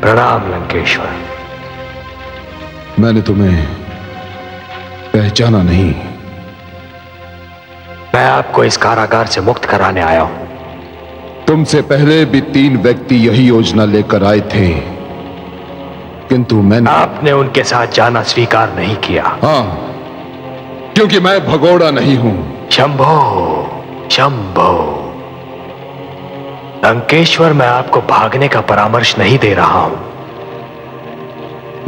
प्रणाम लंकेश्वर। मैंने तुम्हें पहचाना नहीं। मैं आपको इस कारागार से मुक्त कराने आया हूं। तुमसे पहले भी 3 व्यक्ति यही योजना लेकर आए थे, किंतु मैंने आपने उनके साथ जाना स्वीकार नहीं किया। हाँ, क्योंकि मैं भगोड़ा नहीं हूं। शंभो शंभो। लंकेश्वर, मैं आपको भागने का परामर्श नहीं दे रहा हूं।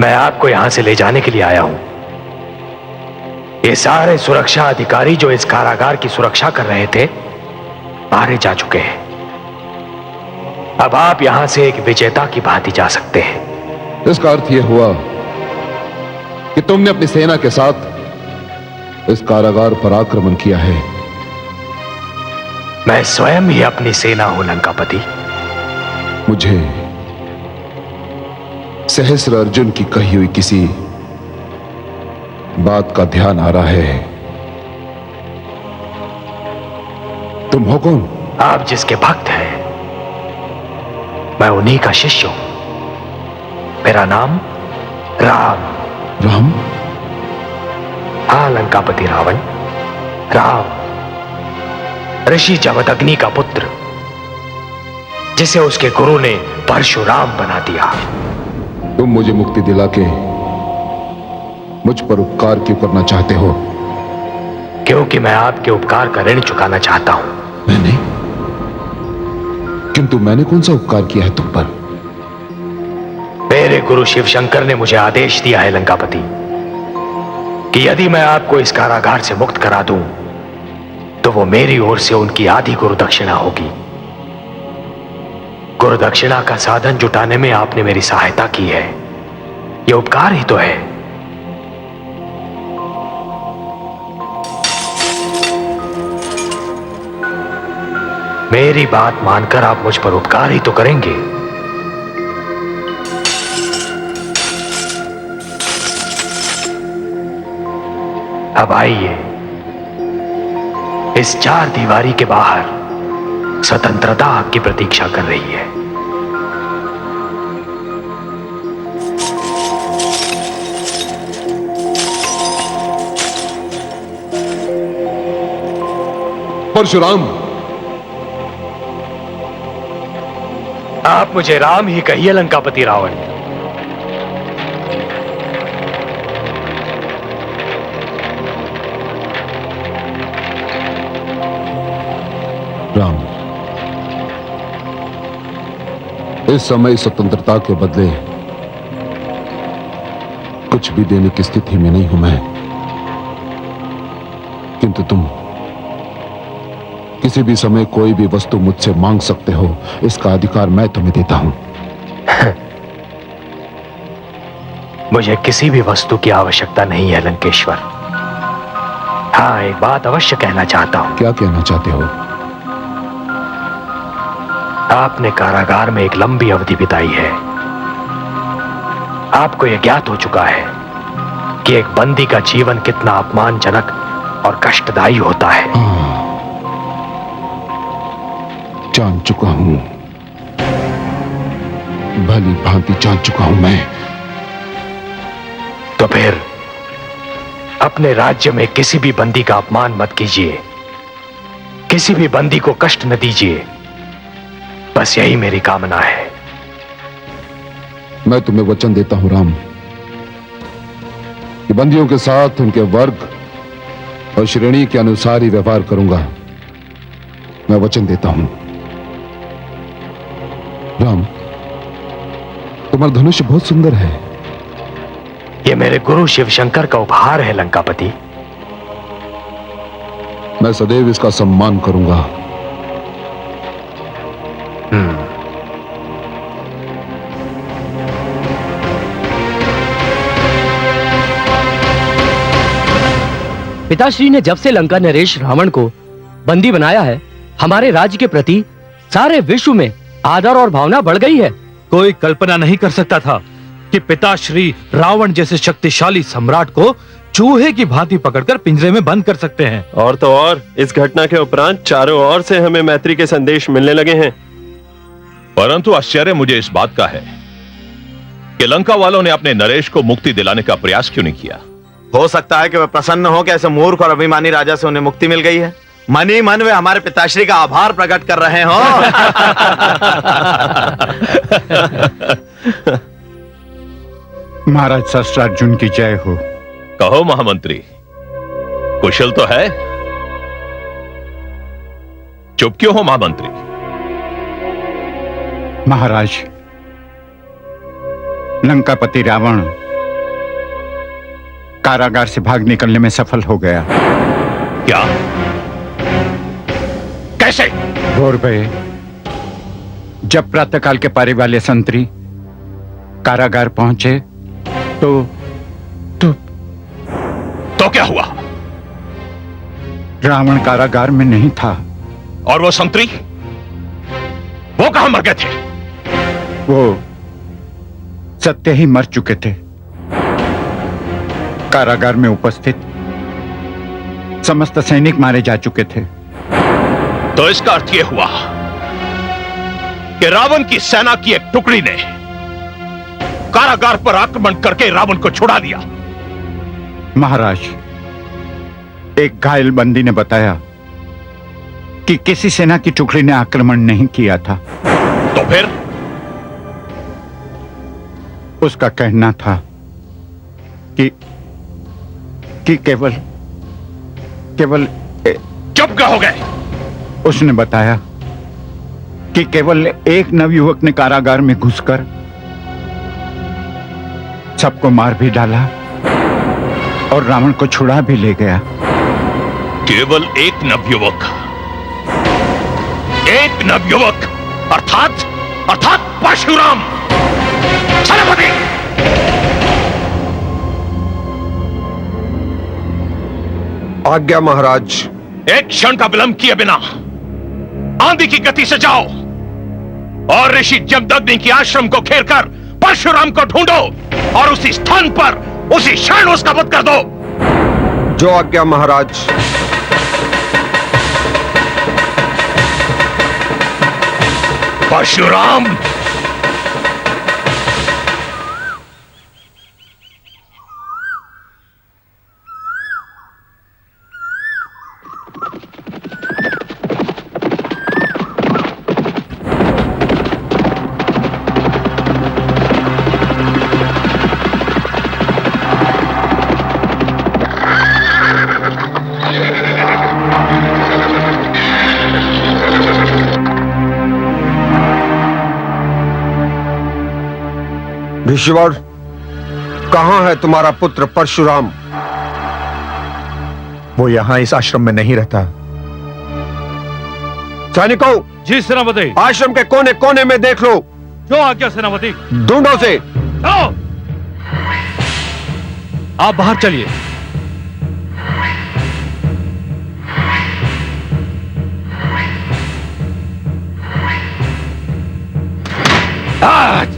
मैं आपको यहां से ले जाने के लिए आया हूं। ये सारे सुरक्षा अधिकारी जो इस कारागार की सुरक्षा कर रहे थे, मारे जा चुके हैं। अब आप यहां से एक विजेता की भांति जा सकते हैं। इसका अर्थ यह हुआ कि तुमने अपनी सेना के साथ इस कारागार पर आक्रमण किया है। मैं स्वयं ही अपनी सेना हूं लंकापति। मुझे सहस्र अर्जुन की कही हुई किसी बात का ध्यान आ रहा है। तुम हो कौन? आप जिसके भक्त हैं, मैं उन्हीं का शिष्य हूं। मेरा नाम राम। राम? हाँ लंकापति रावण, राम, ऋषि जमदग्नि का पुत्र, जिसे उसके गुरु ने परशुराम बना दिया। तुम मुझे मुक्ति दिला के मुझ पर उपकार क्यों करना चाहते हो? क्योंकि मैं आपके उपकार का ऋण चुकाना चाहता हूं। मैंने? किंतु मैंने कौन सा उपकार किया है तुम पर? मेरे गुरु शिव शंकर ने मुझे आदेश दिया है लंकापति कि यदि मैं आपको इस कारागार से मुक्त करा दूं, तो वो मेरी ओर से उनकी आधी गुरु दक्षिणा होगी। गुरु दक्षिणा का साधन जुटाने में आपने मेरी सहायता की है। यह उपकार ही तो है। मेरी बात मानकर आप मुझ पर उपकार ही तो करेंगे। अब आइए, इस चार दीवारी के बाहर स्वतंत्रता आपकी प्रतीक्षा कर रही है। परशुराम, आप मुझे राम ही कहिए लंकापति रावण। राम, इस समय स्वतंत्रता के बदले कुछ भी देने की स्थिति में नहीं हूं मैं, किंतु तुम किसी भी समय कोई भी वस्तु मुझसे मांग सकते हो। इसका अधिकार मैं तुम्हें देता हूं। मुझे किसी भी वस्तु की आवश्यकता नहीं है लंकेश्वर। हाँ, एक बात अवश्य कहना चाहता हूं। क्या कहना चाहते हो? आपने कारागार में एक लंबी अवधि बिताई है। आपको यह ज्ञात हो चुका है कि एक बंदी का जीवन कितना अपमानजनक और कष्टदायी होता है। जान चुका हूं, भली भांति जान चुका हूं मैं। तो फिर अपने राज्य में किसी भी बंदी का अपमान मत कीजिए, किसी भी बंदी को कष्ट न दीजिए। बस यही मेरी कामना है। मैं तुम्हें वचन देता हूं राम, कि बंदियों के साथ उनके वर्ग और श्रेणी के अनुसार ही व्यवहार करूंगा। मैं वचन देता हूं। राम, तुम्हारा धनुष बहुत सुंदर है। यह मेरे गुरु शिव शंकर का उपहार है लंकापति। मैं सदैव इसका सम्मान करूंगा। पिताश्री ने जब से लंका नरेश रावण को बंदी बनाया है, हमारे राज्य के प्रति सारे विश्व में आदर और भावना बढ़ गई है। कोई कल्पना नहीं कर सकता था कि पिताश्री रावण जैसे शक्तिशाली सम्राट को चूहे की भांति पकड़कर पिंजरे में बंद कर सकते हैं। और तो और इस घटना के उपरांत चारों ओर से हमें मैत्री के संदेश मिलने लगे हैं। परंतु आश्चर्य मुझे इस बात का है कि लंका वालों ने अपने नरेश को मुक्ति दिलाने का प्रयास क्यों नहीं किया। हो सकता है कि वे प्रसन्न हो कि ऐसे मूर्ख और अभिमानी राजा से उन्हें मुक्ति मिल गई है। मन ही मन वे हमारे पिताश्री का आभार प्रकट कर रहे हो। महाराज सहस्त्रार्जुन की जय हो। कहो महामंत्री, कुशल तो है? चुप क्यों हो महामंत्री? महाराज, लंकापति रावण कारागार से भाग निकलने में सफल हो गया। क्या? कैसे? भोर भये जब प्रातःकाल के पारी वाले संतरी कारागार पहुंचे तो क्या हुआ? रावण कारागार में नहीं था। और वो संतरी, वो कहां मर गए थे? वो सत्य ही मर चुके थे। कारागार में उपस्थित समस्त सैनिक मारे जा चुके थे। तो इसका अर्थ यह हुआ कि रावण की सेना की एक टुकड़ी ने कारागार पर आक्रमण करके रावण को छुड़ा दिया। महाराज, एक घायल बंदी ने बताया कि किसी सेना की टुकड़ी ने आक्रमण नहीं किया था। तो फिर? उसका कहना था कि केवल चुप क्यों हो गए? उसने बताया कि केवल एक नवयुवक ने कारागार में घुसकर सबको मार भी डाला और रावण को छुड़ा भी ले गया। केवल एक नवयुवक? एक नवयुवक अर्थात परशुराम। सेनापति! आज्ञा महाराज। एक क्षण का विलंब किए बिना आंधी की गति से जाओ और ऋषि जमदग्नि के आश्रम को घेरकर परशुराम को ढूंढो और उसी स्थान पर उसी क्षण उसका वध कर दो। जो आज्ञा महाराज। परशुराम! ऋषिवर, कहां है तुम्हारा पुत्र परशुराम? वो यहां इस आश्रम में नहीं रहता। सैनिकों, जी सेनापति। आश्रम के कोने कोने में देख लो। जो आज्ञा सेनापति। ढूंढो से। जाओ। आप बाहर चलिए। आज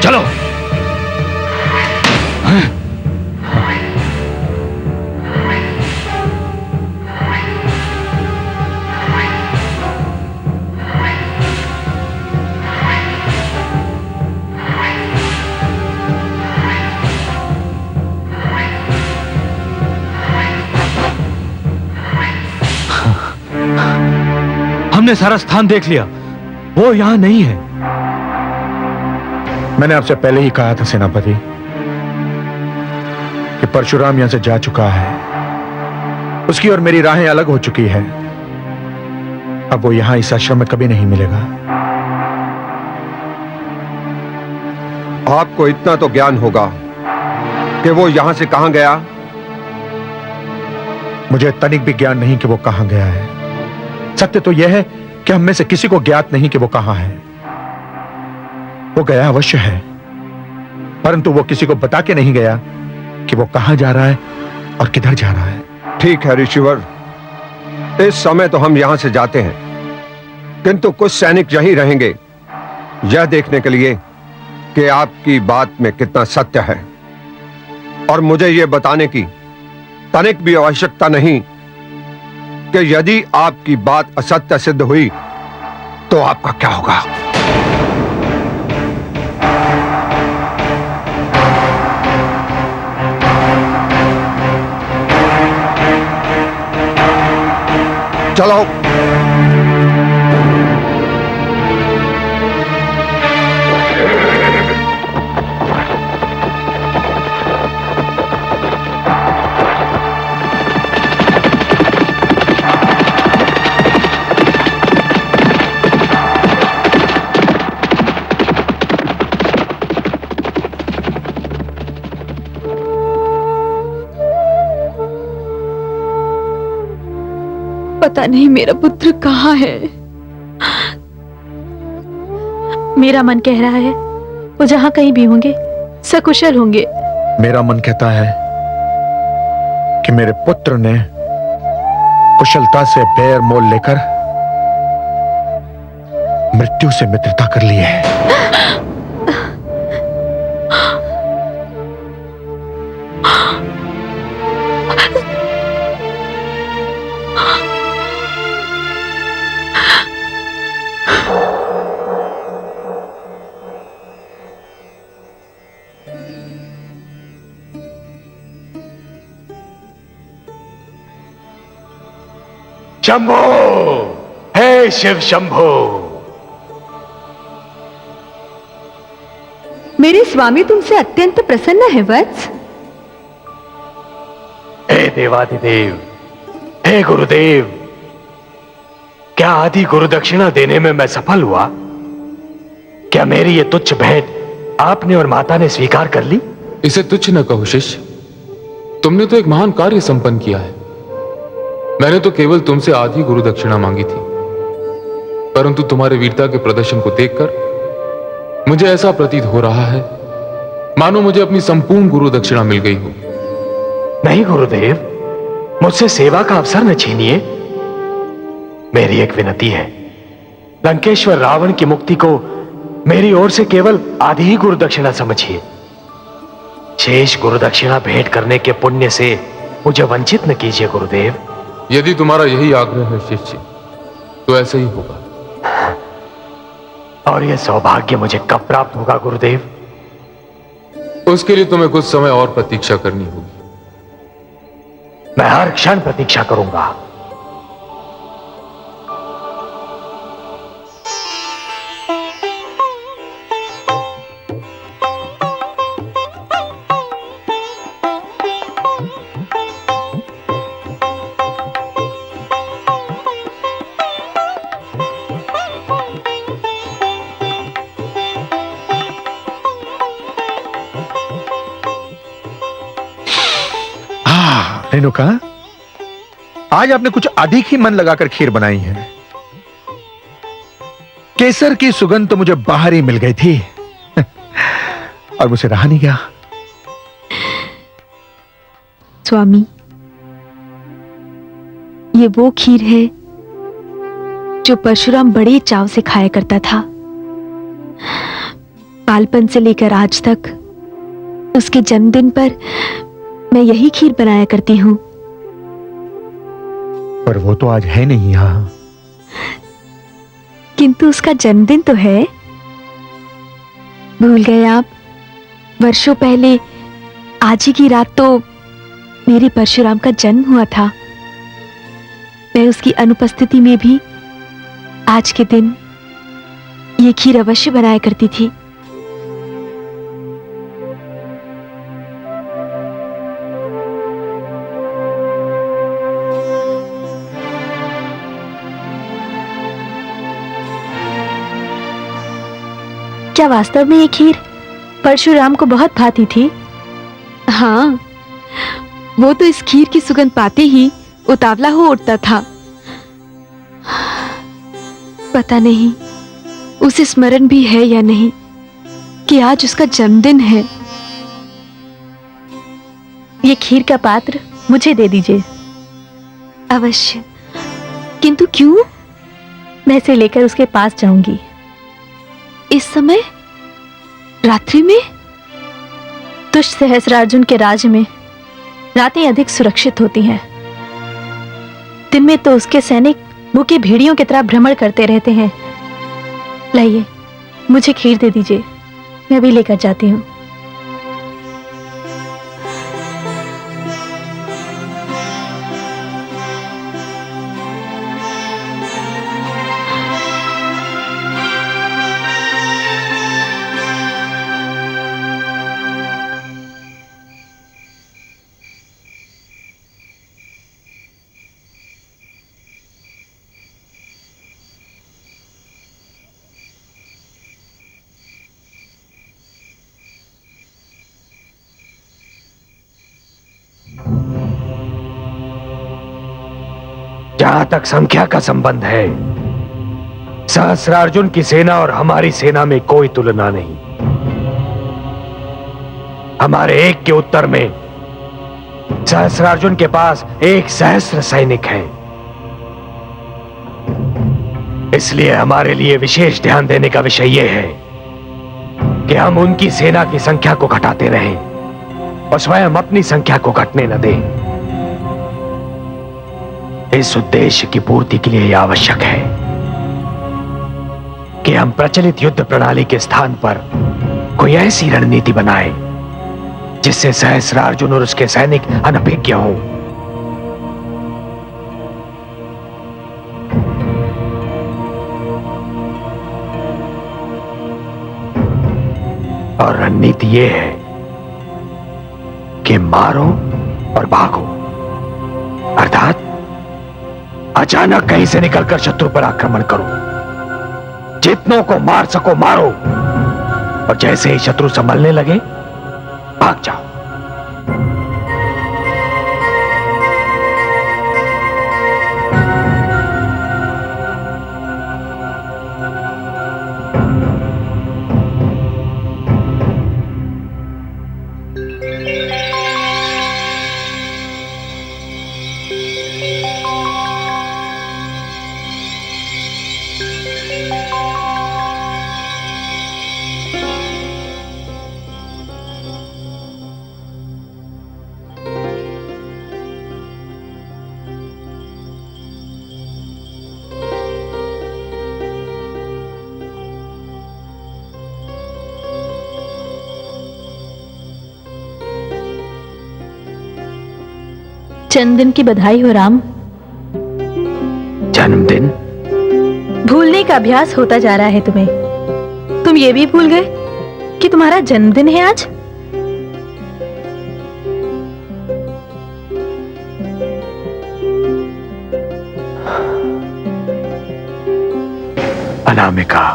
चलो। हमने सारा स्थान देख लिया, वो यहां नहीं है। मैंने आपसे पहले ही कहा था सेनापति कि परशुराम यहां से जा चुका है। उसकी और मेरी राहें अलग हो चुकी है। अब वो यहां इस आश्रम में कभी नहीं मिलेगा। आपको इतना तो ज्ञान होगा कि वो यहां से कहां गया। मुझे तनिक भी ज्ञान नहीं कि वो कहां गया है। सत्य तो यह है कि हम में से किसी को ज्ञात नहीं कि वो कहां है। वो गया अवश्य है, परंतु वो किसी को बता के नहीं गया कि वो कहां जा रहा है और किधर जा रहा है। ठीक है ऋषिवर, इस समय तो हम यहां से जाते हैं, किंतु कुछ सैनिक यहीं रहेंगे यह देखने के लिए कि आपकी बात में कितना सत्य है, और मुझे यह बताने की तनिक भी आवश्यकता नहीं कि यदि आपकी बात असत्य सिद्ध हुई तो आपका क्या होगा। चलो। पता नहीं मेरा पुत्र कहाँ है। मेरा मन कह रहा है वो जहां कहीं भी होंगे सकुशल होंगे। मेरा मन कहता है कि मेरे पुत्र ने कुशलता से बैर मोल लेकर मृत्यु से मित्रता कर ली है। शंभो, हे शिव शंभो। मेरे स्वामी तुमसे अत्यंत प्रसन्न है वत्स। हे देवाधिदेव, हे गुरुदेव, क्या आदि गुरु दक्षिणा देने में मैं सफल हुआ? क्या मेरी ये तुच्छ भेंट आपने और माता ने स्वीकार कर ली? इसे तुच्छ न कहो शिष्य, तुमने तो एक महान कार्य संपन्न किया है। मैंने तो केवल तुमसे आधी गुरु दक्षिणा मांगी थी, परंतु तुम्हारे वीरता के प्रदर्शन को देखकर मुझे ऐसा प्रतीत हो रहा है मानो मुझे अपनी संपूर्ण गुरु दक्षिणा मिल गई हो। नहीं गुरुदेव, मुझसे सेवा का अवसर न छीनिए। मेरी एक विनती है, लंकेश्वर रावण की मुक्ति को मेरी ओर से केवल आधी ही गुरु दक्षिणा समझिए। शेष गुरु दक्षिणा भेंट करने के पुण्य से मुझे वंचित न कीजिए गुरुदेव। यदि तुम्हारा यही आग्रह है शिष्य, तो ऐसे ही होगा। और यह सौभाग्य मुझे कब प्राप्त होगा गुरुदेव? उसके लिए तुम्हें कुछ समय और प्रतीक्षा करनी होगी। मैं हर क्षण प्रतीक्षा करूंगा। रेणुका, आज आपने कुछ अधिक ही मन लगाकर खीर बनाई है। केसर की सुगंध तो मुझे बाहर ही मिल गई थी और मुझे रहा नहीं गया। स्वामी, ये वो खीर है जो परशुराम बड़े चाव से खाया करता था। बालपन से लेकर आज तक उसके जन्मदिन पर मैं यही खीर बनाया करती हूं। पर वो तो आज है नहीं यहां। किंतु उसका जन्मदिन तो है। भूल गए आप? वर्षों पहले आज ही की रात तो मेरे परशुराम का जन्म हुआ था। मैं उसकी अनुपस्थिति में भी आज के दिन ये खीर अवश्य बनाया करती थी। क्या वास्तव में ये खीर परशुराम को बहुत भाती थी? हाँ, वो तो इस खीर की सुगंध पाते ही उतावला हो उठता था। पता नहीं उसे स्मरण भी है या नहीं कि आज उसका जन्मदिन है। ये खीर का पात्र मुझे दे दीजिए। अवश्य, किंतु क्यों? मैं इसे लेकर उसके पास जाऊंगी। इस समय रात्रि में? दुष्ट सहस्रार्जुन के राज्य में रातें अधिक सुरक्षित होती हैं। दिन में तो उसके सैनिक भूखे भेड़ियों की तरह भ्रमण करते रहते हैं। लाइए, मुझे खीर दे दीजिए, मैं अभी लेकर जाती हूँ। जहां तक संख्या का संबंध है, सहस्रार्जुन की सेना और हमारी सेना में कोई तुलना नहीं। हमारे एक के उत्तर में सहस्रार्जुन के पास 1 सहस्र सैनिक है। इसलिए हमारे लिए विशेष ध्यान देने का विषय यह है कि हम उनकी सेना की संख्या को घटाते रहें और स्वयं अपनी संख्या को घटने न दें। इस उद्देश्य की पूर्ति के लिए यह आवश्यक है कि हम प्रचलित युद्ध प्रणाली के स्थान पर कोई ऐसी रणनीति बनाएं जिससे सहस्रार्जुन और उसके सैनिक अनभिज्ञ हों। और रणनीति यह है कि मारो और भागो, अर्थात अचानक कहीं से निकलकर शत्रु पर आक्रमण करो, जितनों को मार सको मारो, और जैसे ही शत्रु संभलने लगे भाग जाओ। जन्मदिन की बधाई हो राम। जन्मदिन? भूलने का अभ्यास होता जा रहा है तुम्हें। तुम ये भी भूल गए कि तुम्हारा जन्मदिन है आज। अनामिका,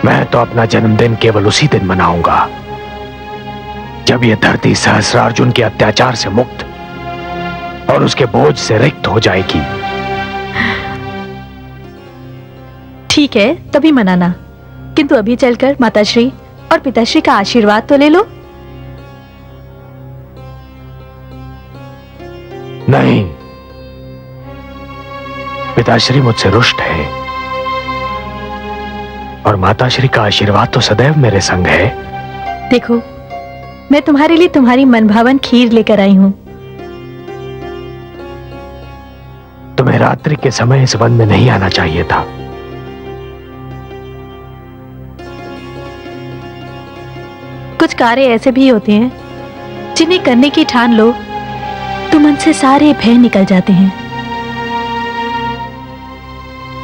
मैं तो अपना जन्मदिन केवल उसी दिन मनाऊंगा जब यह धरती सहस्रार्जुन के अत्याचार से मुक्त और उसके बोझ से रिक्त हो जाएगी। ठीक है, तभी मनाना, किंतु अभी चलकर माताश्री और पिताश्री का आशीर्वाद तो ले लो। नहीं, पिताश्री मुझसे रुष्ट है और माताश्री का आशीर्वाद तो सदैव मेरे संग है। देखो, मैं तुम्हारे लिए तुम्हारी मनभावन खीर लेकर आई हूं। तुम्हें रात्रि के समय इस वन में नहीं आना चाहिए था। कुछ कार्य ऐसे भी होते हैं जिन्हें करने की ठान लो तो मन से सारे भय निकल जाते हैं।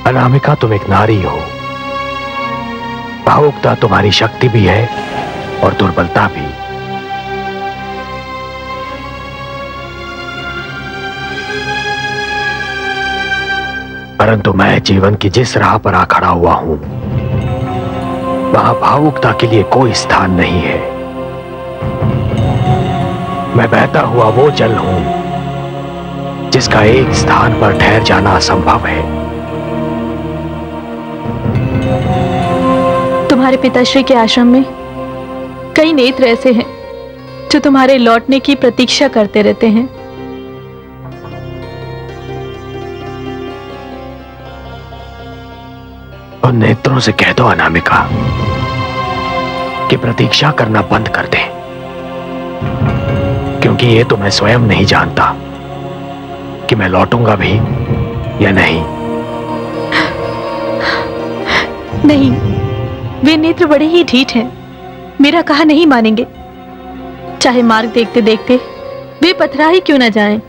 अनामिका, तुम एक नारी हो। भावुकता तुम्हारी शक्ति भी है और दुर्बलता भी। परंतु मैं जीवन की जिस राह पर आ खड़ा हुआ हूं, वहां भावुकता के लिए कोई स्थान नहीं है। मैं बहता हुआ वो जल हूं जिसका एक स्थान पर ठहर जाना असंभव है। तुम्हारे पिताश्री के आश्रम में कई नेत्र ऐसे हैं जो तुम्हारे लौटने की प्रतीक्षा करते रहते हैं। उन नेत्रों से कह दो अनामिका कि प्रतीक्षा करना बंद कर दें, क्योंकि ये तो मैं स्वयं नहीं जानता कि मैं लौटूंगा भी या नहीं। नहीं, वे नेत्र बड़े ही ढीठ हैं, मेरा कहा नहीं मानेंगे। चाहे मार्ग देखते देखते वे पथरा ही क्यों न जाएं।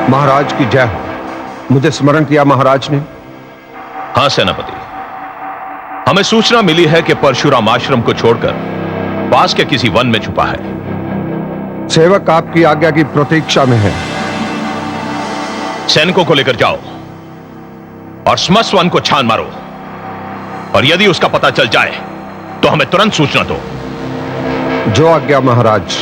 महाराज की जय हो। मुझे स्मरण किया महाराज ने। हां सेनापति, हमें सूचना मिली है कि परशुराम आश्रम को छोड़कर पास के किसी वन में छुपा है। सेवक आपकी आज्ञा की प्रतीक्षा में है। सैनिकों को लेकर जाओ और स्मश वन को छान मारो, और यदि उसका पता चल जाए तो हमें तुरंत सूचना दो। जो आज्ञा महाराज।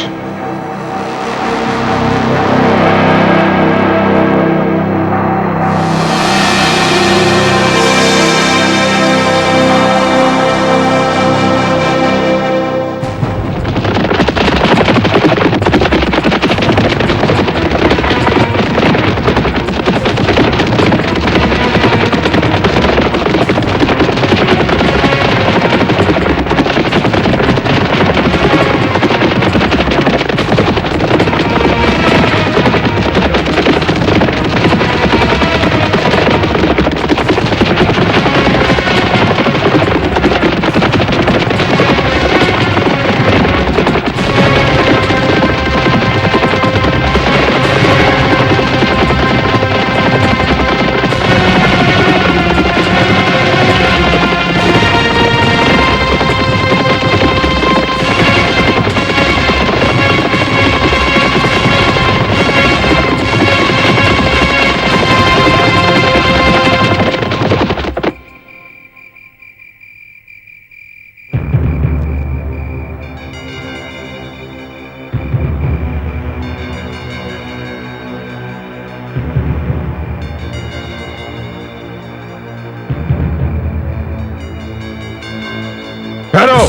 ठहरो।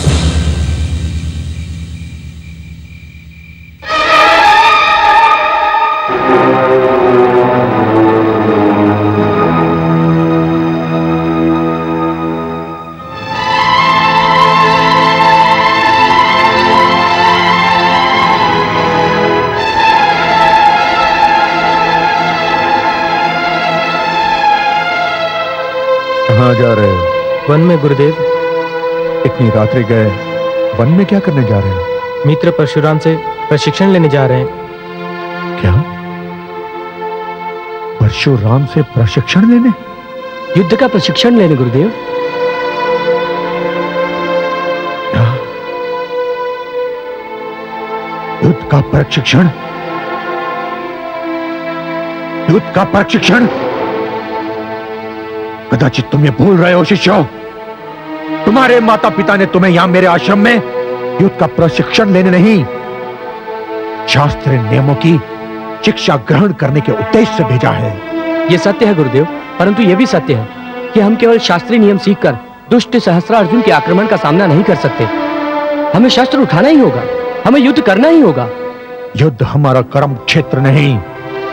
कहाँ जा रहे हो? वन में गुरुदेव। इतनी रात्रि गए वन में क्या करने जा रहे हो? मित्र परशुराम से प्रशिक्षण लेने जा रहे हैं। क्या? परशुराम से प्रशिक्षण लेने? युद्ध का प्रशिक्षण लेने गुरुदेव। क्या? युद्ध का प्रशिक्षण? युद्ध का प्रशिक्षण? कदाचित तुम ये भूल रहे हो शिष्यों। तुम्हारे माता पिता ने तुम्हें यहां मेरे आश्रम में युद्ध का प्रशिक्षण लेने नहीं, शास्त्रीय नियमों की शिक्षा ग्रहण करने के उद्देश्य से भेजा है। यह सत्य है गुरुदेव, परंतु यह भी सत्य है कि हम केवल शास्त्रीय नियम सीखकर दुष्ट सहस्त्रार्जुन के आक्रमण का सामना नहीं कर सकते। हमें शस्त्र उठाना ही होगा, हमें युद्ध करना ही होगा। युद्ध हमारा कर्म क्षेत्र नहीं।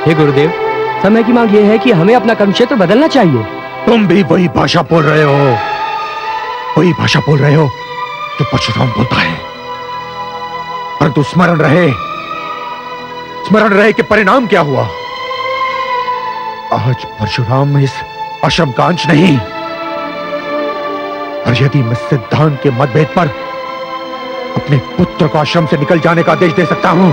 हे गुरुदेव, समय की मांग यह है कि हमें अपना कर्म क्षेत्र बदलना चाहिए। तुम भी वही भाषा बोल रहे हो, वही भाषा बोल रहे हो जो परशुराम बोलता है। परंतु स्मरण रहे कि परिणाम क्या हुआ। आज परशुराम इस आश्रम का अंश नहीं, और यदि मैं सिद्धांत के मतभेद पर अपने पुत्र को आश्रम से निकल जाने का आदेश दे सकता हूं,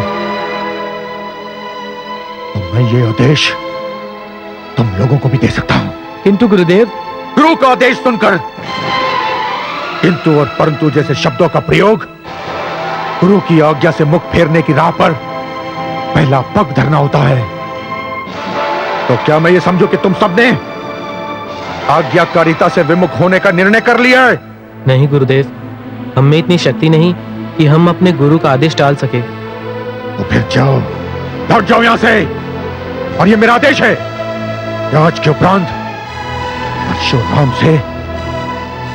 तो मैं ये आदेश तुम लोगों को भी दे सकता हूं। किंतु गुरुदेव, गुरु का आदेश सुनकर किंतु और परंतु जैसे शब्दों का प्रयोग गुरु की आज्ञा से मुख फेरने की राह पर पहला पग धरना होता है। तो क्या मैं ये समझूं कि तुम सबने आज्ञाकारिता से विमुख होने का निर्णय कर लिया है? नहीं गुरुदेव, हम में इतनी शक्ति नहीं कि हम अपने गुरु का आदेश टाल सके। तो फिर जाओ, लौट जाओ यहां से, और ये मेरा आदेश है कि आज के उपरांत परशुराम से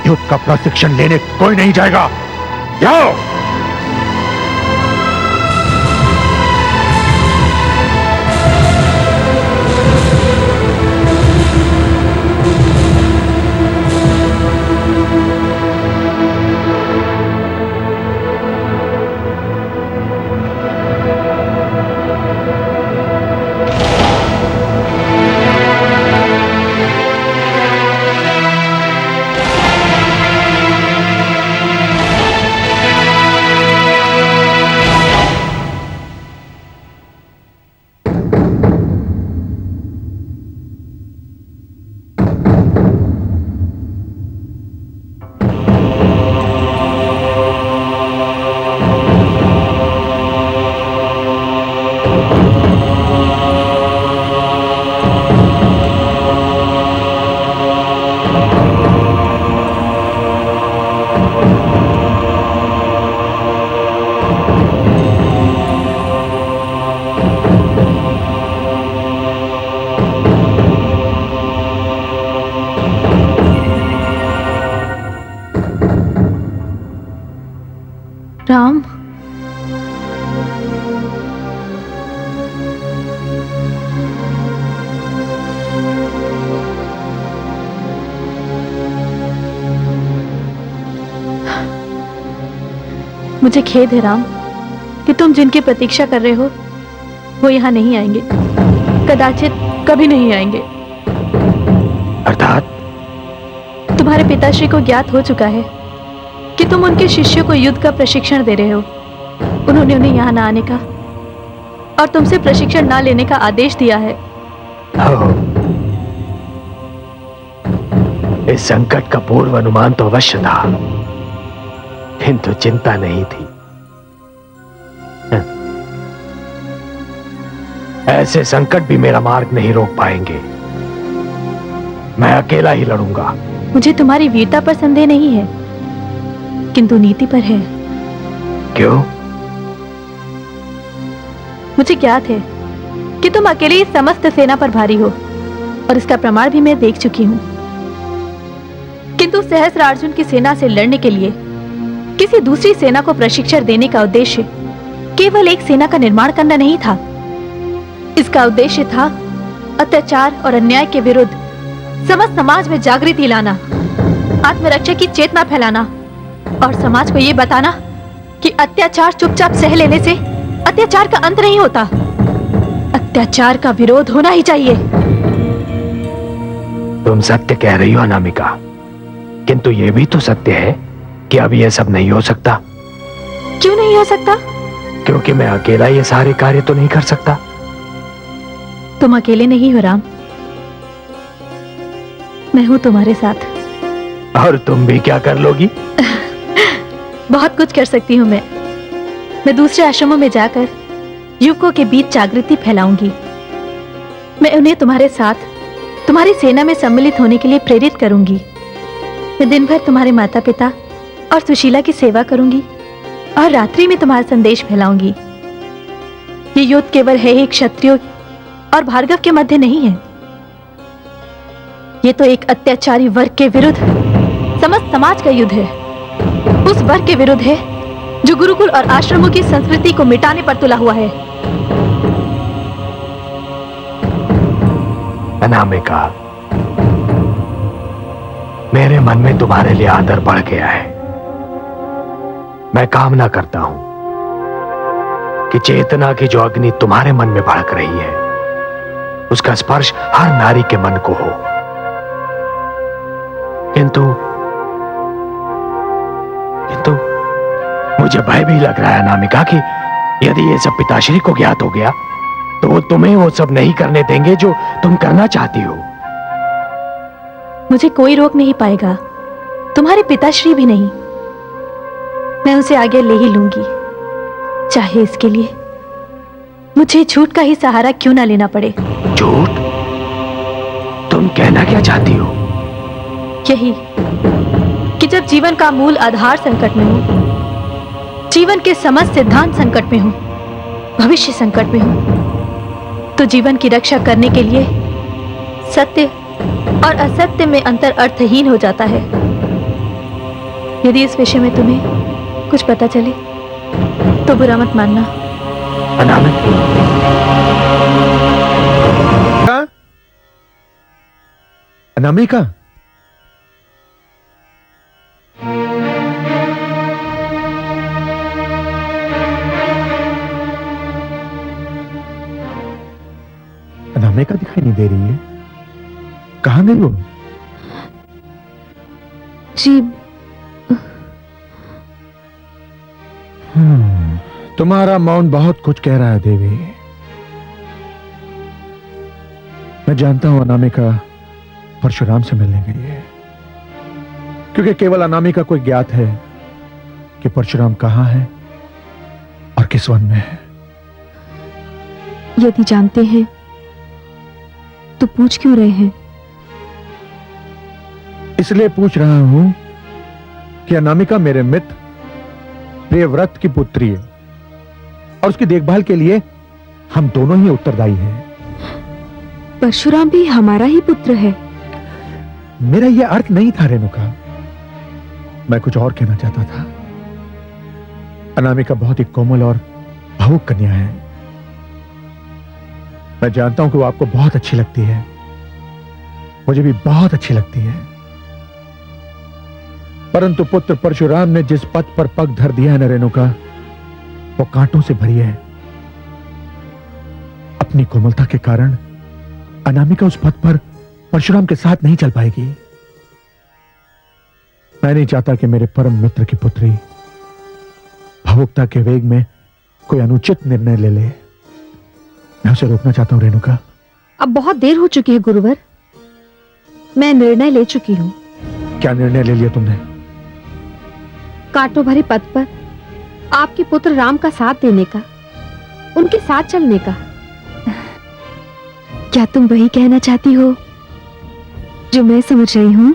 युद्ध का प्रशिक्षण लेने कोई नहीं जाएगा। जाओ। राम, मुझे खेद है राम कि तुम जिनकी प्रतीक्षा कर रहे हो वो यहाँ नहीं आएंगे, कदाचित कभी नहीं आएंगे। अर्थात तुम्हारे पिताश्री को ज्ञात हो चुका है कि तुम उनके शिष्यों को युद्ध का प्रशिक्षण दे रहे हो। उन्होंने उन्हें यहाँ ना आने का और तुमसे प्रशिक्षण ना लेने का आदेश दिया है। इस संकट का पूर्व अनुमान तो अवश्य था, किंतु चिंता नहीं थी। ऐसे संकट भी मेरा मार्ग नहीं रोक पाएंगे। मैं अकेला ही लड़ूंगा। मुझे तुम्हारी वीरता पर संदेह नहीं है, किंतु नीति पर है। क्यों? मुझे ज्ञात है कि तुम अकेले ही समस्त सेना पर भारी हो और इसका प्रमाण भी मैं देख चुकी हूं। किंतु सहस्त्रार्जुन की सेना से लड़ने के लिए किसी दूसरी सेना को प्रशिक्षण देने का उद्देश्य केवल एक सेना का निर्माण करना नहीं था। इसका उद्देश्य था अत्याचार और अन्याय के विरुद्ध समस्त समाज में जागृति लाना, आत्मरक्षा की चेतना फैलाना और समाज को यह बताना कि अत्याचार चुपचाप सह लेने से अत्याचार का अंत नहीं होता। अत्याचार का विरोध होना ही चाहिए। तुम सत्य कह रही हो अनामिका, किंतु यह भी तो सत्य है कि अब यह सब नहीं हो सकता। क्यों नहीं हो सकता? क्योंकि मैं अकेला ये सारे कार्य तो नहीं कर सकता। तुम अकेले नहीं हो राम, मैं हूं तुम्हारे साथ। और तुम भी क्या कर लोगी? बहुत कुछ कर सकती हूं मैं दूसरे आश्रमों में जाकर युवकों के बीच जागृति फैलाऊंगी। मैं उन्हें तुम्हारे साथ तुम्हारी सेना में सम्मिलित होने के लिए प्रेरित करूंगी। मैं दिन भर तुम्हारे माता पिता और सुशीला की सेवा करूंगी और रात्रि में तुम्हारा संदेश फैलाऊंगी। ये युद्ध केवल है ही क्षत्रियों और भार्गव के मध्य नहीं है, ये तो एक अत्याचारी वर्ग के विरुद्ध समस्त समाज का युद्ध है। उस वर्ग के विरुद्ध है जो गुरुकुल और आश्रमों की संस्कृति को मिटाने पर तुला हुआ है। अनामिका, मेरे मन में तुम्हारे लिए आदर बढ़ गया है। मैं कामना करता हूं कि चेतना की जो अग्नि तुम्हारे मन में भड़क रही है उसका स्पर्श हर नारी के मन को हो। किंतु मुझे भय भी लग रहा है अनामिका कि यदि ये सब पिताश्री को ज्ञात हो गया तो वो तुम्हें वो सब नहीं करने देंगे जो तुम करना चाहती हो। मुझे कोई रोक नहीं पाएगा, तुम्हारे पिताश्री भी नहीं। मैं उसे आगे ले ही लूंगी, चाहे इसके लिए मुझे झूठ का ही सहारा क्यों ना लेना पड़े। झूठ? तुम कहना क्या चाहती हो? यही कि जब जीवन का मूल आधार संकट में हो, जीवन के समस्त सिद्धांत संकट में हो, भविष्य संकट में हो, तो जीवन की रक्षा करने के लिए सत्य और असत्य में अंतर अर्थहीन हो जाता है। यदि इस विषय में तुम्हें कुछ पता चले तो बुरा मत मानना। अनामिका, अनामिका दिखाई नहीं दे रही है, कहां गई वो? जी तुम्हारा मौन बहुत कुछ कह रहा है देवी। मैं जानता हूं अनामिका परशुराम से मिलने गई है, क्योंकि केवल अनामिका को ज्ञात है कि परशुराम कहां है इस वन में है। यदि जानते हैं तो पूछ क्यों रहे हैं? इसलिए पूछ रहा हूं कि अनामिका मेरे मित्र प्रियव्रत की पुत्री है और उसकी देखभाल के लिए हम दोनों ही उत्तरदायी हैं। परशुराम भी हमारा ही पुत्र है। मेरा यह अर्थ नहीं था रेणुका, मैं कुछ और कहना चाहता था। अनामिका बहुत ही कोमल और भावुक कन्या है। मैं जानता हूं कि वो आपको बहुत अच्छी लगती है, मुझे भी बहुत अच्छी लगती है। परंतु पुत्र परशुराम ने जिस पथ पर पग धर दिया है न रेणुका, वो कांटों से भरी है। अपनी कोमलता के कारण अनामिका उस पथ पर परशुराम के साथ नहीं चल पाएगी। मैं नहीं चाहता कि मेरे परम मित्र की पुत्री भावुकता के वेग में कोई अनुचित निर्णय ले ले। मैं उसे रोकना चाहता हूं रेणुका। अब बहुत देर हो चुकी है गुरुवर, मैं निर्णय ले चुकी हूं। क्या निर्णय ले लिया तुमने? कांटों भरे पथ पर आपके पुत्र राम का साथ देने का, उनके साथ चलने का। क्या तुम वही कहना चाहती हो जो मैं समझ रही हूं?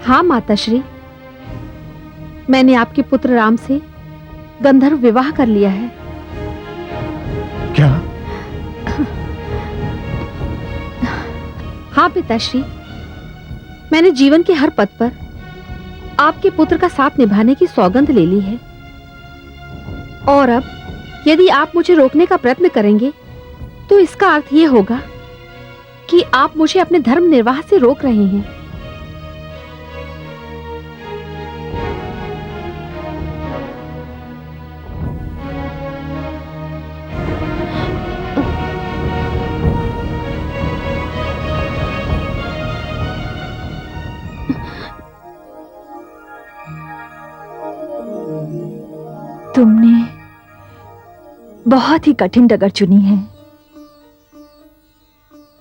हाँ माताश्री, मैंने आपके पुत्र राम से गंधर्व विवाह कर लिया है। क्या? हाँ पिताश्री, मैंने जीवन के हर पथ पर आपके पुत्र का साथ निभाने की सौगंध ले ली है। और अब यदि आप मुझे रोकने का प्रयत्न करेंगे तो इसका अर्थ यह होगा कि आप मुझे अपने धर्म निर्वाह से रोक रहे हैं। तुमने बहुत ही कठिन डगर चुनी है,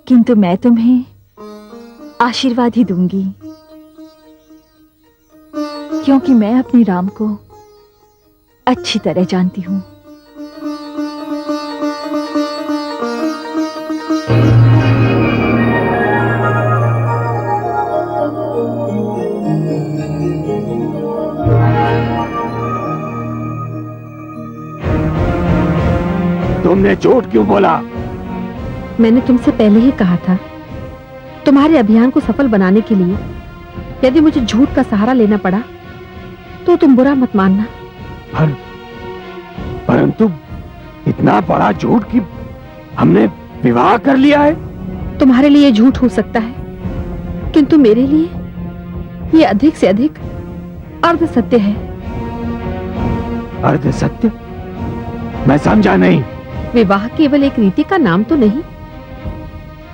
किंतु मैं तुम्हें आशीर्वाद ही दूंगी, क्योंकि मैं अपने राम को अच्छी तरह जानती हूं। तुमने झूठ क्यों बोला? मैंने तुमसे पहले ही कहा था, तुम्हारे अभियान को सफल बनाने के लिए यदि मुझे झूठ का सहारा लेना पड़ा तो तुम बुरा मत मानना। परंतु इतना बड़ा झूठ कि हमने विवाह कर लिया है। तुम्हारे लिए झूठ हो सकता है, किंतु मेरे लिए ये अधिक से अधिक अर्ध सत्य है। अर्ध सत्य? मैं समझा नहीं। विवाह केवल एक रीति का नाम तो नहीं,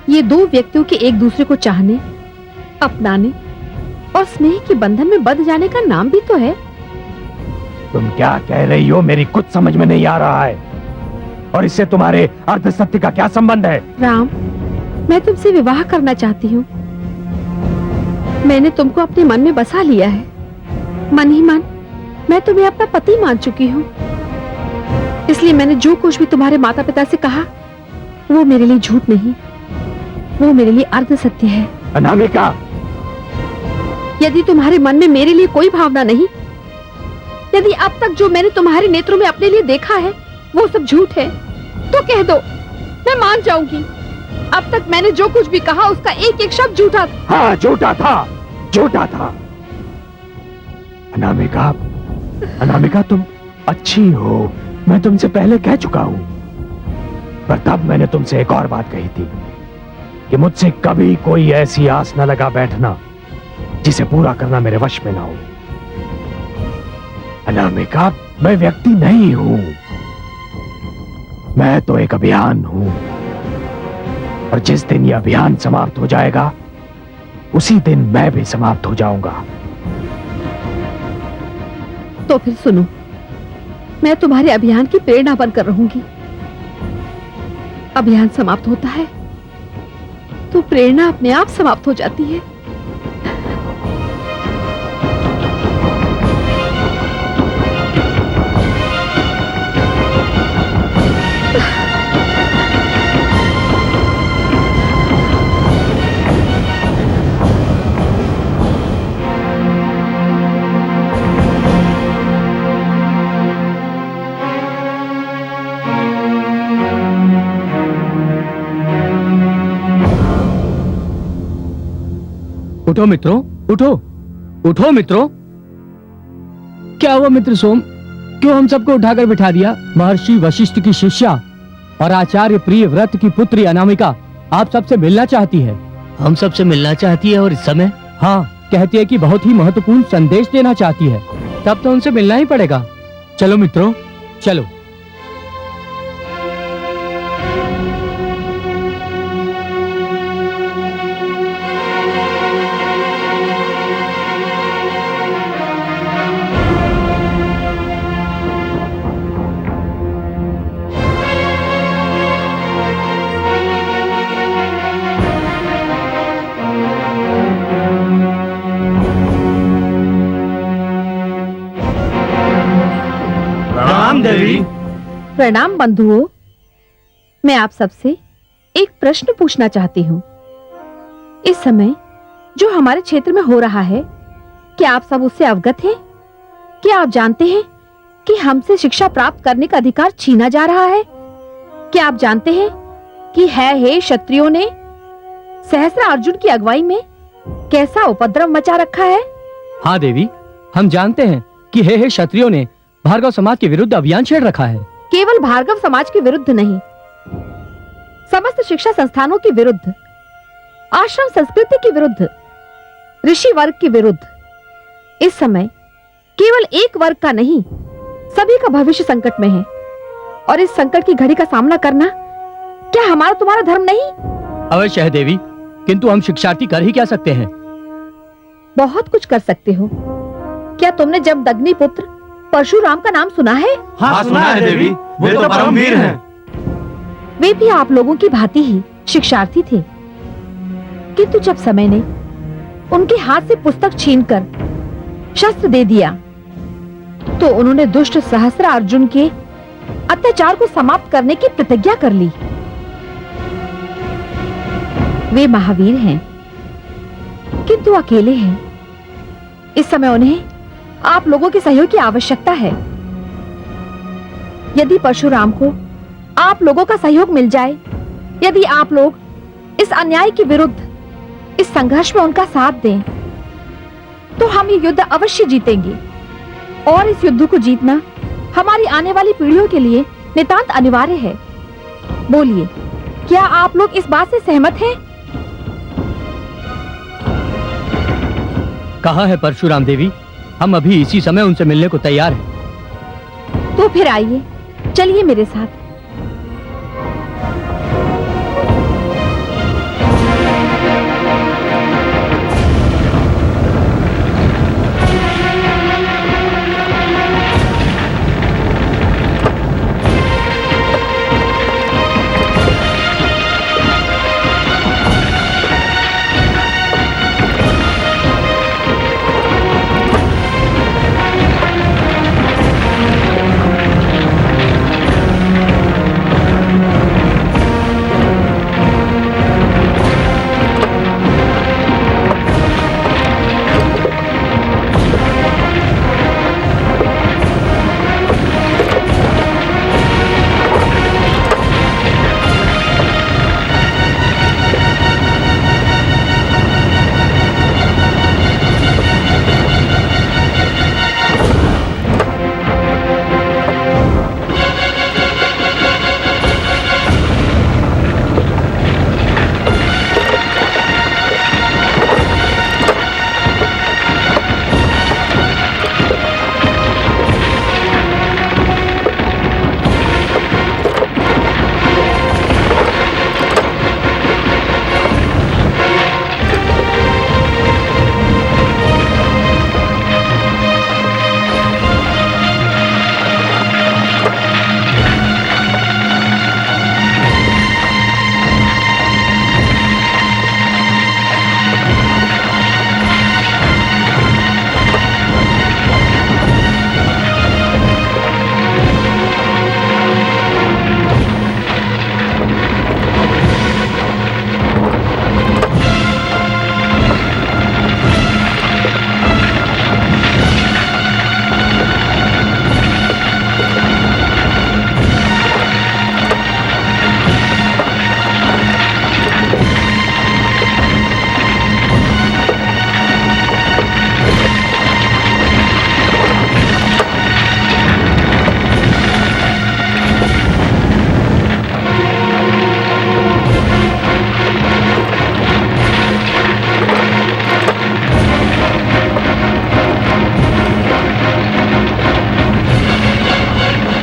ये दो व्यक्तियों के एक दूसरे को चाहने, अपनाने और स्नेह के बंधन में बंध जाने का नाम भी तो है। तुम क्या कह रही हो? मेरी कुछ समझ में नहीं आ रहा है। और इससे तुम्हारे अर्ध सत्य का क्या संबंध है? राम, मैं तुमसे विवाह करना चाहती हूँ। मैंने तुमको अपने मन में बसा लिया है। मन ही मन मैं तुम्हें अपना पति मान चुकी हूँ। इसलिए मैंने जो कुछ भी तुम्हारे माता पिता से कहा वो मेरे लिए झूठ नहीं, वो मेरे लिए अर्ध सत्य है। अनामिका, यदि तुम्हारे मन में मेरे लिए कोई भावना नहीं, यदि अब तक जो मैंने तुम्हारे नेत्रों में अपने लिए देखा है वो सब झूठ है, तो कह दो, मैं मान जाऊंगी। अब तक मैंने जो कुछ भी कहा उसका एक एक शब्द झूठा था। हाँ, झूठा था, झूठा था। अनामिका, अनामिका, तुम अच्छी हो, मैं तुमसे पहले कह चुका हूं। पर तब मैंने तुमसे एक और बात कही थी कि मुझसे कभी कोई ऐसी आस न लगा बैठना जिसे पूरा करना मेरे वश में ना हो। अनामिका, मैं व्यक्ति नहीं हूं, मैं तो एक अभियान हूं। और जिस दिन यह अभियान समाप्त हो जाएगा उसी दिन मैं भी समाप्त हो जाऊंगा। तो फिर सुनो, मैं तुम्हारे अभियान की प्रेरणा बनकर रहूंगी। अभियान समाप्त होता है तो प्रेरणा अपने आप समाप्त हो जाती है। उठो मित्रों, उठो, उठो मित्रों। क्या हुआ मित्र सोम, क्यों हम सबको उठाकर बिठा दिया? महर्षि वशिष्ठ की शिष्या और आचार्य प्रिय व्रत की पुत्री अनामिका आप सबसे मिलना चाहती है। हम सबसे मिलना चाहती है और इस समय? हाँ, कहती है कि बहुत ही महत्वपूर्ण संदेश देना चाहती है। तब तो उनसे मिलना ही पड़ेगा। चलो मित्रों, चलो। प्रणाम बंधुओं, मैं आप सबसे एक प्रश्न पूछना चाहती हूँ। इस समय जो हमारे क्षेत्र में हो रहा है, क्या आप सब उससे अवगत हैं? क्या आप जानते हैं कि हमसे शिक्षा प्राप्त करने का अधिकार छीना जा रहा है? क्या आप जानते हैं कि हे क्षत्रियों ने सहस्त्र अर्जुन की अगुवाई में कैसा उपद्रव मचा रखा है? हाँ देवी, हम जानते हैं कि हे क्षत्रियों ने भार्गव समाज के विरुद्ध अभियान छेड़ रखा है। केवल भार्गव समाज के विरुद्ध नहीं, समस्त शिक्षा संस्थानों के विरुद्ध, आश्रम संस्कृति के विरुद्ध, ऋषि वर्ग के विरुद्ध। इस समय केवल एक वर्ग का नहीं, सभी का भविष्य संकट में है। और इस संकट की घड़ी का सामना करना क्या हमारा तुम्हारा धर्म नहीं? अवश्य है देवी, किंतु हम शिक्षार्थी कर ही क्या सकते हैं? बहुत कुछ कर सकते हो। क्या तुमने जमदग्नि पुत्र परशुराम का नाम सुना है? हाँ, सुना है देवी, वे तो परमवीर हैं। वे भी आप लोगों की भांति ही शिक्षार्थी थे, किंतु जब समय ने उनके हाथ से पुस्तक छीनकर शस्त्र दे दिया, तो उन्होंने दुष्ट सहस्त्र अर्जुन के अत्याचार को समाप्त करने की प्रतिज्ञा कर ली। वे महावीर हैं, किंतु अकेले हैं। इस समय उन्हें आप लोगों के सहयोग की आवश्यकता है। यदि परशुराम को आप लोगों का सहयोग मिल जाए, यदि आप लोग इस अन्याय के विरुद्ध इस संघर्ष में उनका साथ दें, तो हम ये युद्ध अवश्य जीतेंगे। और इस युद्ध को जीतना हमारी आने वाली पीढ़ियों के लिए नितांत अनिवार्य है। बोलिए, क्या आप लोग इस बात से सहमत हैं? कहा है परशुराम देवी, हम अभी इसी समय उनसे मिलने को तैयार हैं। तो फिर आइए, चलिए मेरे साथ।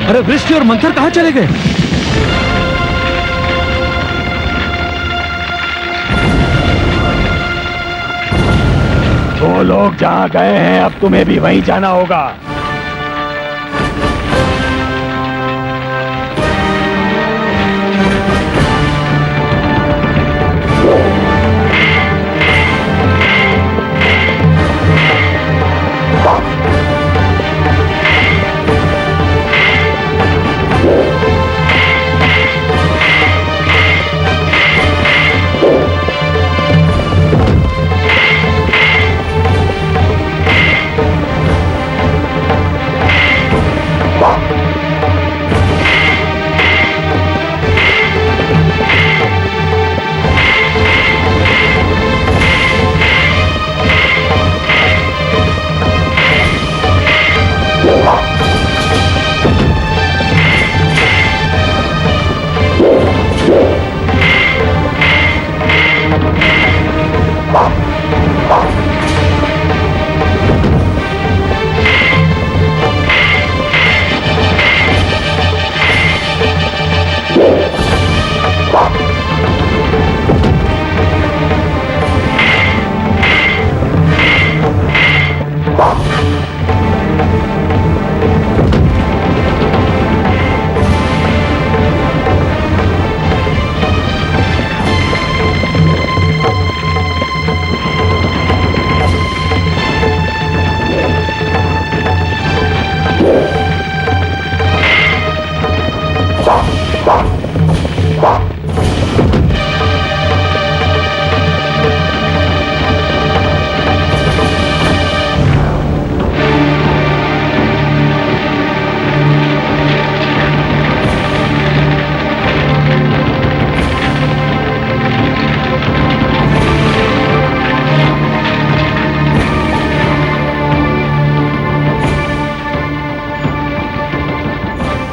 अरे वृष्टि और मंथर कहां चले गए? वो लोग जहां गए हैं अब तुम्हें भी वहीं जाना होगा।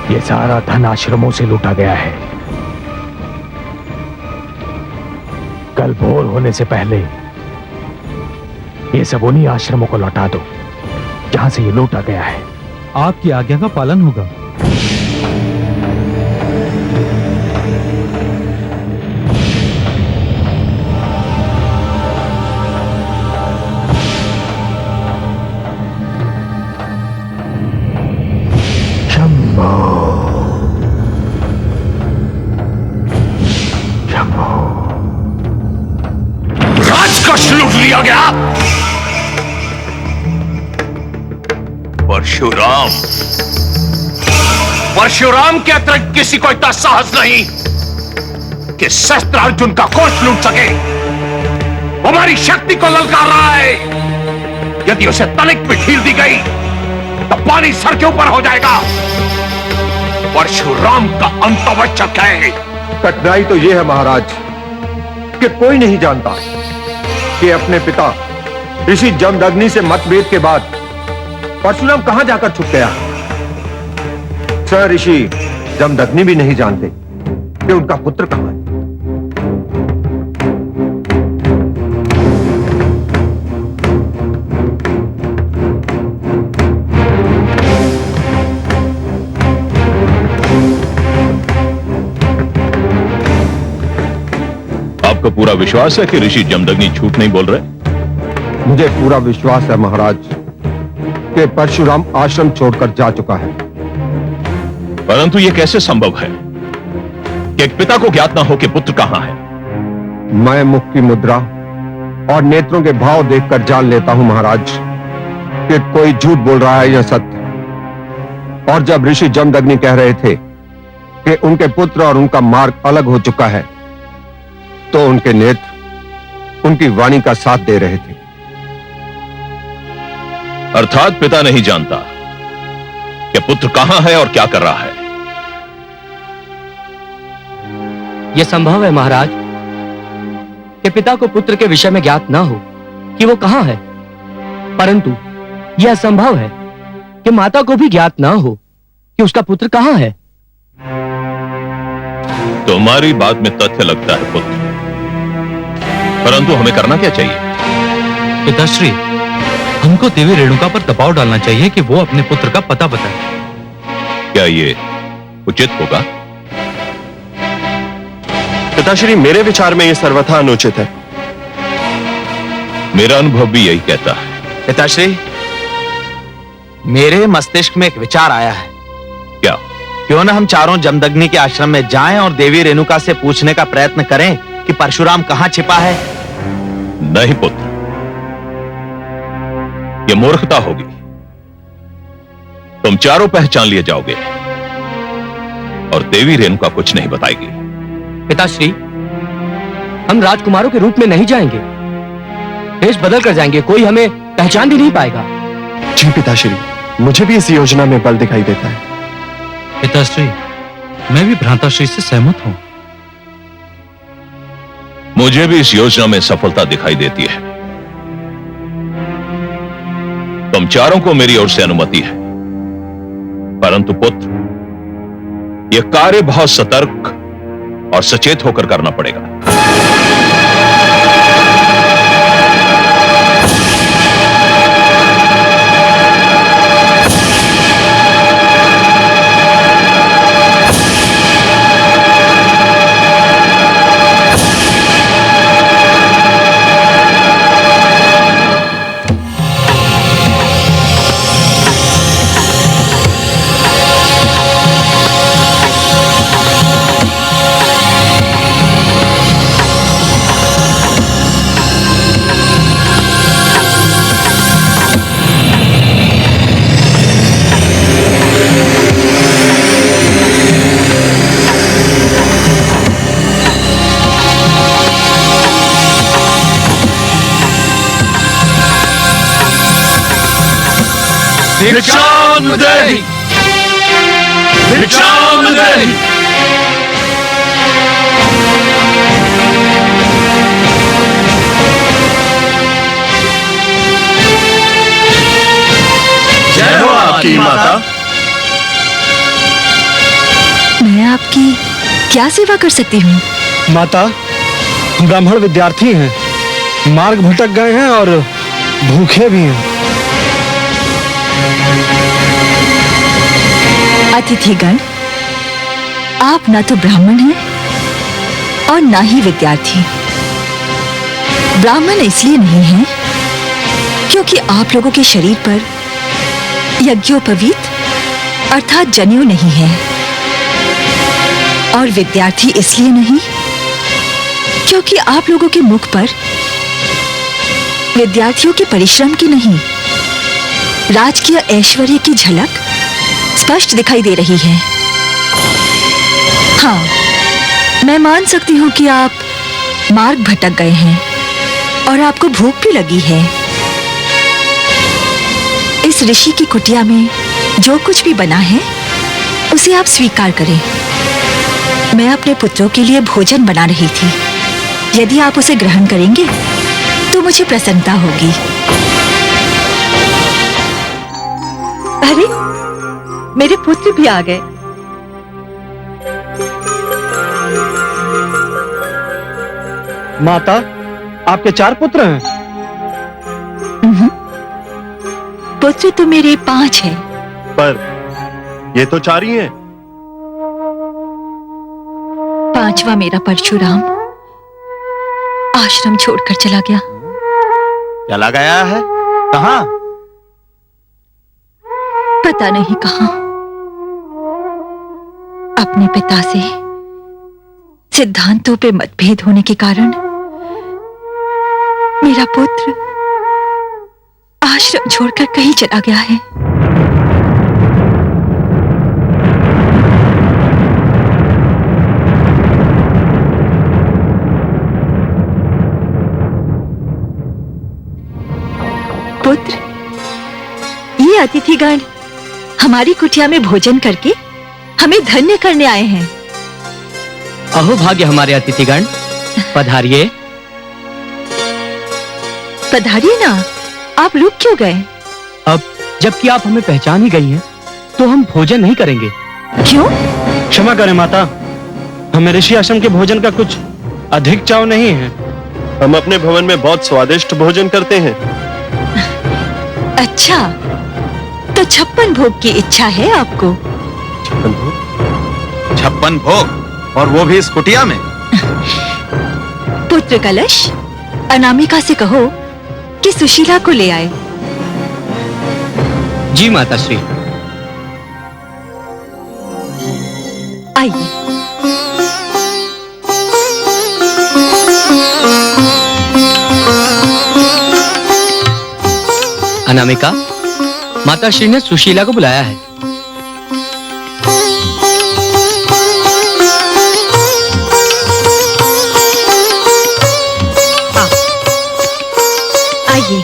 ये सारा धन आश्रमों से लूटा गया है। कल भोर होने से पहले ये सब उन्हीं आश्रमों को लौटा दो जहां से ये लूटा गया है। आपकी आज्ञा का पालन होगा। राजकोष लूट लिया गया। परशुराम के अतिरिक्त किसी को इतना साहस नहीं कि शस्त्र अर्जुन का कोष लूट सके। हमारी शक्ति को ललकार रहा है। यदि उसे तनिक भी ढील दी गई तो पानी सर के ऊपर हो जाएगा। परशुराम का अंत आवश्यक है। कठिनाई तो यह है महाराज कि कोई नहीं जानता कि अपने पिता ऋषि जमदग्नि से मतभेद के बाद परशुराम कहां जाकर छुप गया। सर ऋषि जमदग्नि भी नहीं जानते कि उनका पुत्र कहां है। आपको पूरा विश्वास है कि ऋषि जमदग्नि झूठ नहीं बोल रहे? मुझे पूरा विश्वास है महाराज कि परशुराम आश्रम छोड़कर जा चुका है। परंतु यह कैसे संभव है कि एक पिता को ज्ञात ना हो कि पुत्र कहां है? मैं मुख की मुद्रा और नेत्रों के भाव देखकर जान लेता हूं महाराज कि कोई झूठ बोल रहा है या सत्य। और जब ऋषि जमदग्नि कह रहे थे कि उनके पुत्र और उनका मार्ग अलग हो चुका है तो उनके नेत्र उनकी वाणी का साथ दे रहे थे। अर्थात पिता नहीं जानता कि पुत्र कहां है और क्या कर रहा है। यह संभव है महाराज कि पिता को पुत्र के विषय में ज्ञात ना हो कि वो कहां है, परंतु यह असंभव है कि माता को भी ज्ञात ना हो कि उसका पुत्र कहां है। तुम्हारी बात में तथ्य लगता है पुत्र, परंतु हमें करना क्या चाहिए? पिताश्री, हमको देवी रेणुका पर दबाव डालना चाहिए कि वो अपने पुत्र का पता बताए। क्या ये उचित होगा? पिताश्री, मेरे विचार में यह सर्वथा अनुचित है। मेरा अनुभव भी यही कहता है। पिताश्री, मेरे मस्तिष्क में एक विचार आया है। क्या? क्यों ना हम चारों जमदग्नि के आश्रम में जाएं और देवी रेणुका से पूछने का प्रयत्न करें कि परशुराम कहां छिपा है? नहीं पुत्र, यह मूर्खता होगी। तुम चारों पहचान लिए जाओगे और देवी रेणुका कुछ नहीं बताएगी। पिताश्री, हम राजकुमारों के रूप में नहीं जाएंगे, वेश बदल कर जाएंगे, कोई हमें पहचान भी नहीं पाएगा। जी पिताश्री, मुझे भी इस योजना में बल दिखाई देता है। पिताश्री, मैं भी भ्राताश्री से सहमत हूं। मुझे भी इस योजना में सफलता दिखाई देती है। तुम चारों को मेरी ओर से अनुमति है, परंतु पुत्र, यह कार्य बहुत सतर्क और सचेत होकर करना पड़ेगा। भिक्षाम देहि, भिक्षाम देहि। जय हो आपकी माता। मैं आपकी क्या सेवा कर सकती हूँ? माता, हम ब्राह्मण विद्यार्थी हैं, मार्ग भटक गए हैं और भूखे भी हैं। अतिथिगण, आप न तो ब्राह्मण हैं और न ही विद्यार्थी। ब्राह्मण इसलिए नहीं हैं क्योंकि आप लोगों के शरीर पर यज्ञोपवीत अर्थात जनेऊ नहीं है, और विद्यार्थी इसलिए नहीं क्योंकि आप लोगों के मुख पर विद्यार्थियों के परिश्रम की नहीं, राजकीय ऐश्वर्य की झलक स्पष्ट दिखाई दे रही है। हाँ, मैं मान सकती हूँ कि आप मार्ग भटक गए हैं और आपको भूख भी लगी है। इस ऋषि की कुटिया में जो कुछ भी बना है उसे आप स्वीकार करें। मैं अपने पुत्रों के लिए भोजन बना रही थी। यदि आप उसे ग्रहण करेंगे तो मुझे प्रसन्नता होगी। अरे, मेरे पुत्र भी आ गए। माता, आपके 4 पुत्र हैं? पुत्र तो मेरे 5 हैं। पर ये तो 4 ही हैं। 5वां मेरा परशुराम आश्रम छोड़कर चला गया। चला गया है? कहाँ? पता नहीं कहाँ। अपने पिता से सिद्धांतों पे मतभेद होने के कारण मेरा पुत्र आश्रम छोड़कर कहीं चला गया है। पुत्र, ये अतिथिगण हमारी कुटिया में भोजन करके हमें धन्य करने आए हैं। अहो भाग्य हमारे अतिथिगण, पधारिए। पधारिए ना, आप रुक क्यों गए? अब जबकि आप हमें पहचान ही गई हैं, तो हम भोजन नहीं करेंगे। क्यों? क्षमा करें माता, हमें ऋषि आश्रम के भोजन का कुछ अधिक चाव नहीं है। हम अपने भवन में बहुत स्वादिष्ट भोजन करते हैं। अच्छा, तो 56 भोग की इच्छा है आपको? 56 भोग, और वो भी इस कुटिया में। पुत्र कलश, अनामिका से कहो कि सुशीला को ले आए। जी माता श्री। आइए। अनामिका, माता श्री ने सुशीला को बुलाया है। आइए।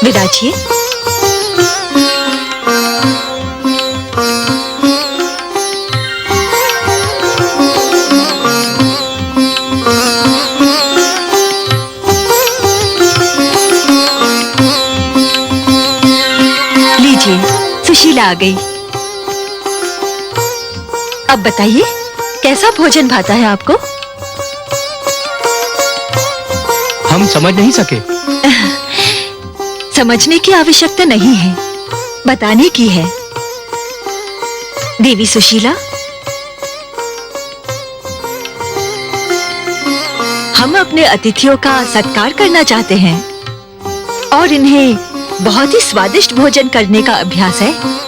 विराजिए। लीजिए, सुशीला आ गई। अब बताइए, कैसा भोजन भाता है आपको? हम समझ नहीं सके। समझने की आवश्यकता नहीं है, बताने की है। देवी सुशीला, हम अपने अतिथियों का सत्कार करना चाहते हैं और इन्हें बहुत ही स्वादिष्ट भोजन करने का अभ्यास है।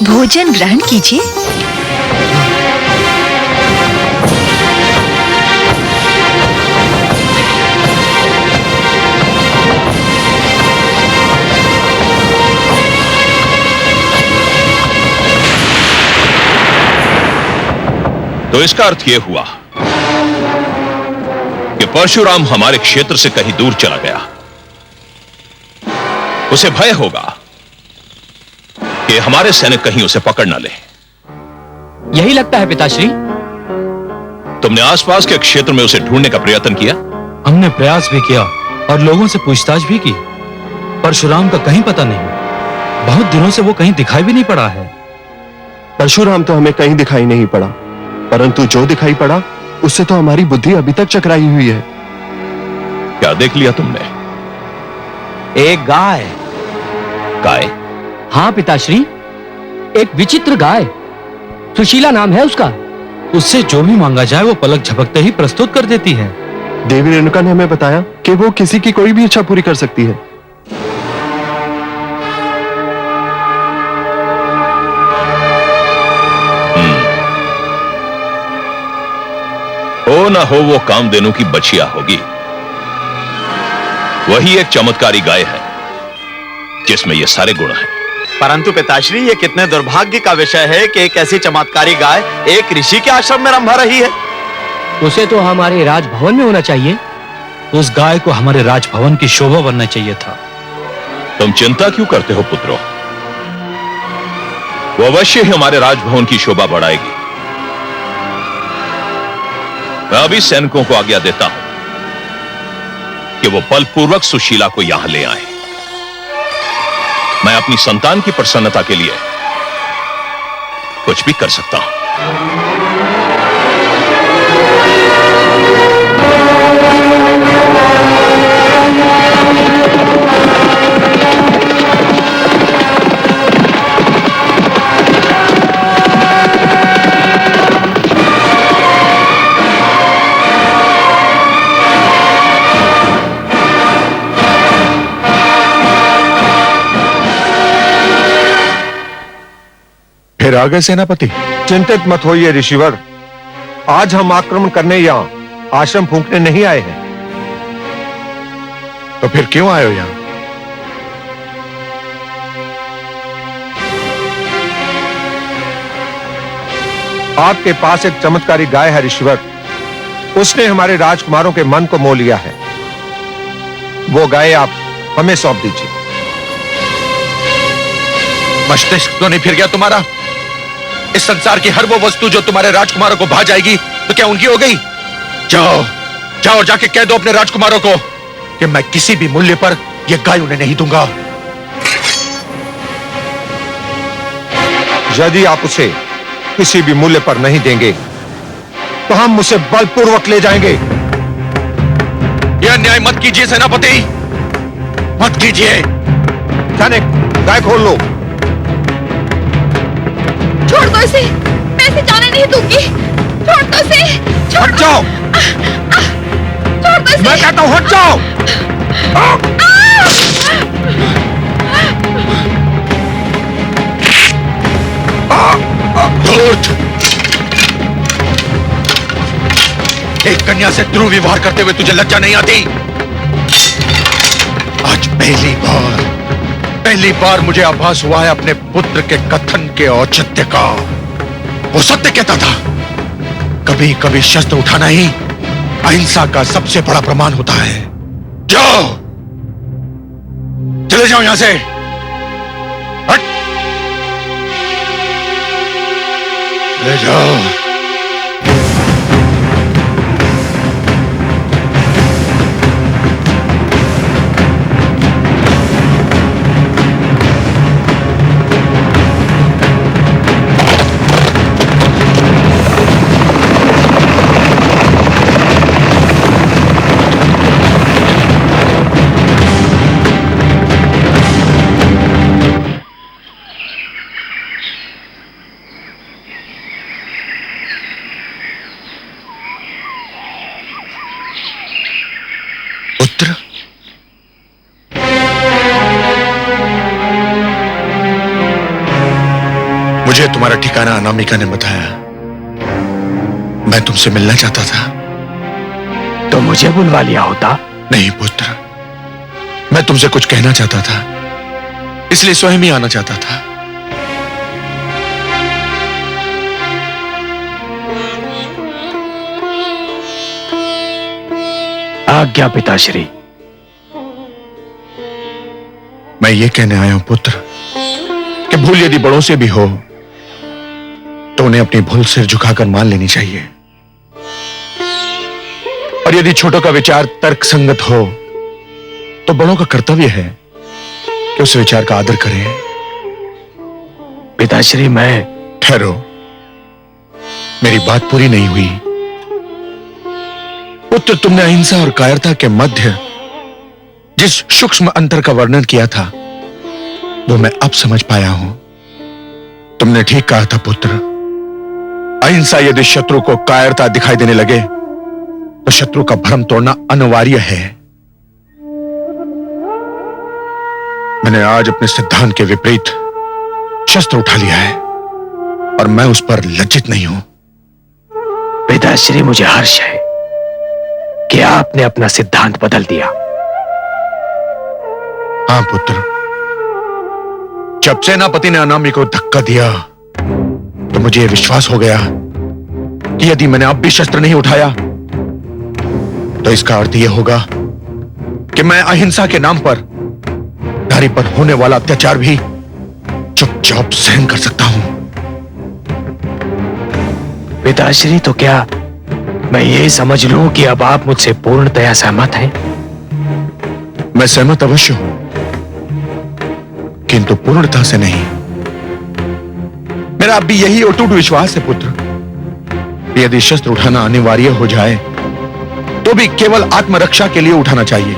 भोजन ग्रहण कीजिए। तो इसका अर्थ यह हुआ कि परशुराम हमारे क्षेत्र से कहीं दूर चला गया। उसे भय होगा कि हमारे सैनिक कहीं उसे पकड़ ना ले। यही लगता है पिताश्री। तुमने आसपास के क्षेत्र में उसे ढूंढने का प्रयत्न किया? हमने प्रयास भी किया और लोगों से पूछताछ भी की। परशुराम का कहीं पता नहीं। बहुत दिनों से वो कहीं दिखाई भी नहीं पड़ा है। परशुराम तो हमें कहीं दिखाई नहीं पड़ा, परंतु जो दिखाई पड़ा उससे तो हमारी बुद्धि अभी तक चकराई हुई है। क्या देख लिया तुमने? एक गाय। गाय? हाँ पिताश्री, एक विचित्र गाय। सुशीला नाम है उसका। उससे जो भी मांगा जाए वो पलक झपकते ही प्रस्तुत कर देती है। देवी रेणुका ने हमें बताया कि वो किसी की कोई भी इच्छा पूरी कर सकती है। हो ना हो वो कामधेनु की बछिया होगी। वही एक चमत्कारी गाय है जिसमें ये सारे गुण हैं। परंतु पिताश्री, ये कितने दुर्भाग्य का विषय है कि एक ऐसी चमत्कारी गाय एक ऋषि के आश्रम में रंभा रही है। उसे तो हमारे राजभवन में होना चाहिए। उस गाय को हमारे राजभवन की शोभा बनना चाहिए था। तुम चिंता क्यों करते हो पुत्रो? वो अवश्य ही हमारे राजभवन की शोभा बढ़ाएगी। मैं अभी सैनिकों को आज्ञा देता हूं कि वो बलपूर्वक सुशीला को यहां ले आए। मैं अपनी संतान की प्रसन्नता के लिए कुछ भी कर सकता हूं। फिर आ गए सेनापति? चिंतित मत होइए ऋषिवर, आज हम आक्रमण करने या आश्रम फूंकने नहीं आए हैं। तो फिर क्यों आए हो यहां? आपके पास एक चमत्कारी गाय है ऋषिवर। उसने हमारे राजकुमारों के मन को मोह लिया है। वो गाय आप हमें सौंप दीजिए। मस्तिष्क तो नहीं फिर गया तुम्हारा? इस संसार की हर वो वस्तु जो तुम्हारे राजकुमारों को भा जाएगी तो क्या उनकी हो गई? जाओ जाओ, जाके कह दो अपने राजकुमारों को कि मैं किसी भी मूल्य पर यह गाय उन्हें नहीं दूंगा। यदि आप उसे किसी भी मूल्य पर नहीं देंगे तो हम उसे बलपूर्वक ले जाएंगे। यह अन्याय मत कीजिए सेनापति, मत कीजिए। सैनिक, गाय खोल लो। छोड़ दो इसे, मैं इसे जाने नहीं दूंगी। छोड़ दो इसे, छोड़ हट जाओ। छोड़ दो इसे। मैं कहता हूं हट जाओ। धूर्त! एक कन्या से दुर्व्यवहार करते हुए तुझे लज्जा नहीं आती? आज पहली बार मुझे आभास हुआ है अपने पुत्र के कथन के औचित्य का। वो सत्य कहता था, कभी कभी शस्त्र उठाना ही अहिंसा का सबसे बड़ा प्रमाण होता है। जाओ, चले जाओ यहां से। हट, ले जाओ। मुझे तुम्हारा ठिकाना अनामिका ने बताया। मैं तुमसे मिलना चाहता था। तो मुझे बुलवा लिया होता। नहीं पुत्र, मैं तुमसे कुछ कहना चाहता था, इसलिए स्वयं ही आना चाहता था। आज्ञा पिताश्री। मैं ये कहने आया हूं पुत्र कि भूल यदि बड़ों से भी हो तो उन्हें अपनी भूल सिर झुकाकर मान लेनी चाहिए, और यदि छोटों का विचार तर्क संगत हो तो बड़ों का कर्तव्य है कि उस विचार का आदर करें। पिताश्री, मैं ठहरो, मेरी बात पूरी नहीं हुई। पुत्र, तुमने अहिंसा और कायरता के मध्य जिस सूक्ष्म अंतर का वर्णन किया था वो मैं अब समझ पाया हूं। तुमने ठीक कहा था पुत्र, अहिंसा यदि शत्रु को कायरता दिखाई देने लगे तो शत्रु का भ्रम तोड़ना अनिवार्य है। मैंने आज अपने सिद्धांत के विपरीत शस्त्र उठा लिया है और मैं उस पर लज्जित नहीं हूं। पिताश्री, मुझे हर्ष है कि आपने अपना सिद्धांत बदल दिया। हाँ पुत्र, जब सेनापति ने अनामी को धक्का दिया तो मुझे यह विश्वास हो गया कि यदि मैंने अब भी शस्त्र नहीं उठाया तो इसका अर्थ यह होगा कि मैं अहिंसा के नाम पर नारी पर होने वाला अत्याचार भी चुपचाप सहन कर सकता हूं। पिताश्री, तो क्या मैं ये समझ लूं कि अब आप मुझसे पूर्णतया सहमत हैं? मैं सहमत अवश्य हूं, किंतु पूर्णता से नहीं। मेरा अब भी यही अटूट विश्वास है पुत्र, यदि शस्त्र उठाना अनिवार्य हो जाए तो भी केवल आत्मरक्षा के लिए उठाना चाहिए।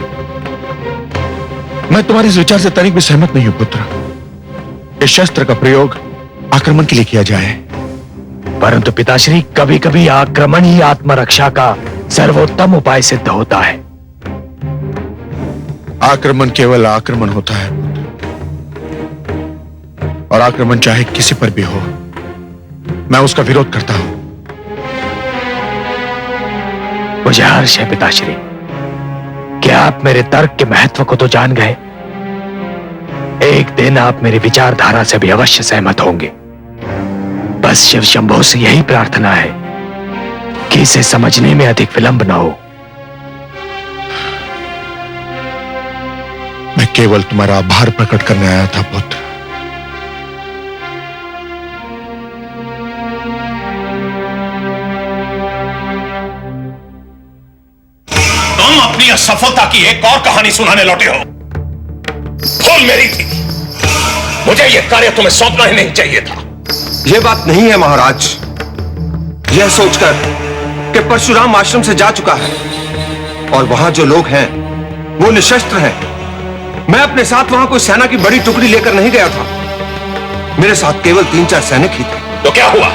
मैं तुम्हारे इस विचार से तनिक भी सहमत नहीं हूं पुत्र। इस शस्त्र का प्रयोग आक्रमण के लिए किया जाए। परंतु पिताश्री, कभी कभी आक्रमण ही आत्मरक्षा का सर्वोत्तम उपाय सिद्ध होता है। आक्रमण केवल आक्रमण होता है और आक्रमण चाहे किसी पर भी हो, मैं उसका विरोध करता हूं। मुझे हर्ष है पिताश्री कि आप मेरे तर्क के महत्व को तो जान गए। एक दिन आप मेरी विचारधारा से भी अवश्य सहमत होंगे। बस शिव शंभो से यही प्रार्थना है कि इसे समझने में अधिक विलंब न हो। मैं केवल तुम्हारा आभार प्रकट करने आया था पुत्र। तुम अपनी असफलता की एक और कहानी सुनाने लौटे हो। भूल मेरी थी, मुझे यह कार्य तुम्हें सौंपना ही नहीं चाहिए था। यह बात नहीं है महाराज। यह सोचकर कि परशुराम आश्रम से जा चुका है और वहां जो लोग हैं वो निशस्त्र हैं। मैं अपने साथ वहां कोई सेना की बड़ी टुकड़ी लेकर नहीं गया था। मेरे साथ केवल 3-4 सैनिक ही थे। तो क्या हुआ?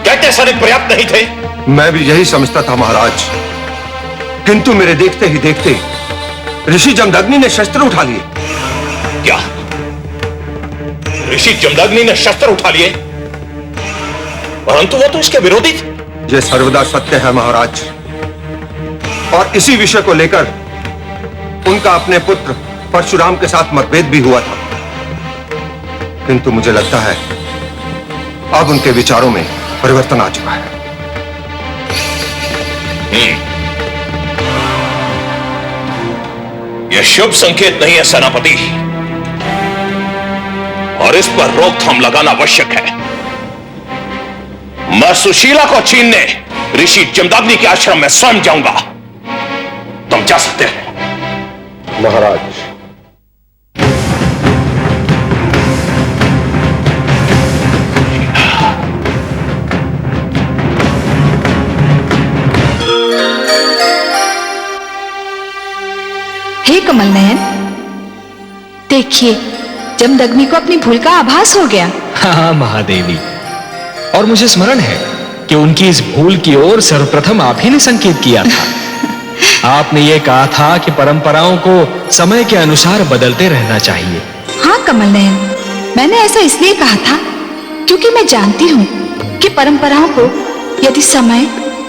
कहते सैनिक पर्याप्त नहीं थे? मैं भी यही समझता था महाराज, किंतु मेरे देखते ही देखते ऋषि जमदग्नि ने शस्त्र उठा लिए। क्या ऋषि जमदग्नि ने शस्त्र उठा लिए? परंतु वो तो इसके विरोधी थे। यह सर्वदा सत्य है महाराज, और इसी विषय को लेकर उनका अपने पुत्र परशुराम के साथ मतभेद भी हुआ था। किंतु मुझे लगता है अब उनके विचारों में परिवर्तन आ चुका है। यह शुभ संकेत नहीं है सेनापति, और इस पर रोकथाम लगाना आवश्यक है। मैं सुशीला को छीनने ऋषि जमदग्नि के आश्रम में स्वयं जाऊंगा। तुम जा सकते हो महाराज। हे कमल नयन, देखिए जमदग्नि को अपनी भूल का आभास हो गया। हाँ महादेवी, और मुझे स्मरण है कि उनकी इस भूल की ओर सर्वप्रथम आप ही ने संकेत किया था। आपने ये कहा था कि परंपराओं को समय के अनुसार बदलते रहना चाहिए। हाँ कमल नयन, मैंने ऐसा इसलिए कहा था क्योंकि मैं जानती हूँ कि परंपराओं को यदि समय,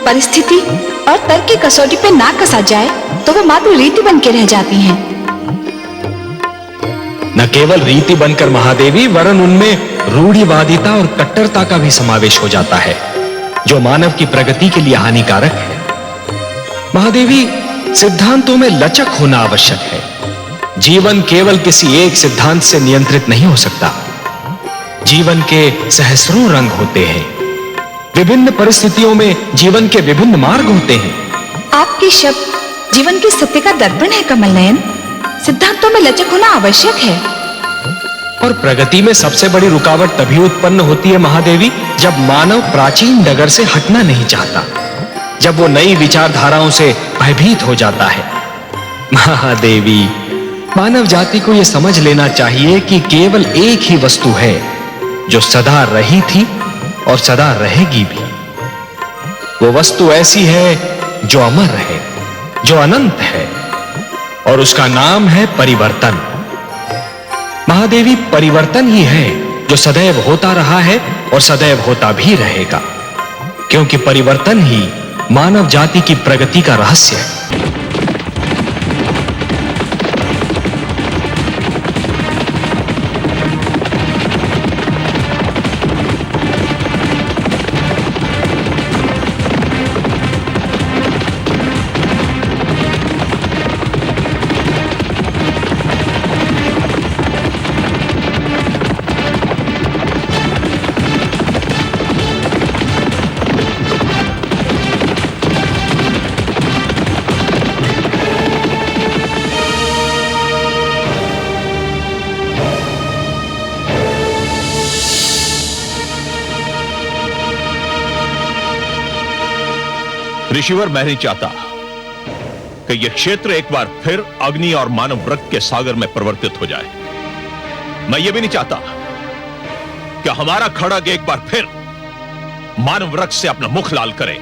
परिस्थिति और तर्क की कसौटी पे ना कसा जाए तो वो मात्र रीति बन के रह जाती हैं। न केवल रीति बनकर महादेवी, वरन उनमें रूढ़िवादिता और कट्टरता का भी समावेश हो जाता है, जो मानव की प्रगति के लिए हानिकारक है। महादेवी, सिद्धांतों में लचक होना आवश्यक है। जीवन केवल किसी एक सिद्धांत से नियंत्रित नहीं हो सकता। जीवन के सहस्रों रंग होते हैं। विभिन्न परिस्थितियों में जीवन के विभिन्न मार्ग होते हैं। आपके शब्द जीवन के सत्य का दर्पण है कमल नयन। सिद्धांतों में लचक होना आवश्यक है। और प्रगति में सबसे बड़ी रुकावट तभी उत्पन्न होती है महादेवी, जब मानव प्राचीन डगर से हटना नहीं चाहता, जब वो नई विचारधाराओं से भयभीत हो जाता है। महादेवी, मानव जाति को यह समझ लेना चाहिए कि केवल एक ही वस्तु है जो सदा रही थी और सदा रहेगी भी। वो वस्तु ऐसी है जो अमर है, जो अनंत है, और उसका नाम है परिवर्तन। महादेवी परिवर्तन ही है जो सदैव होता रहा है और सदैव होता भी रहेगा, क्योंकि परिवर्तन ही मानव जाति की प्रगति का रहस्य है। ऋषिवर, मैं नहीं चाहता कि यह क्षेत्र एक बार फिर अग्नि और मानव वृक्ष के सागर में परिवर्तित हो जाए। मैं यह भी नहीं चाहता कि हमारा खड़ग एक बार फिर मानव वृक्ष से अपना मुख लाल करे।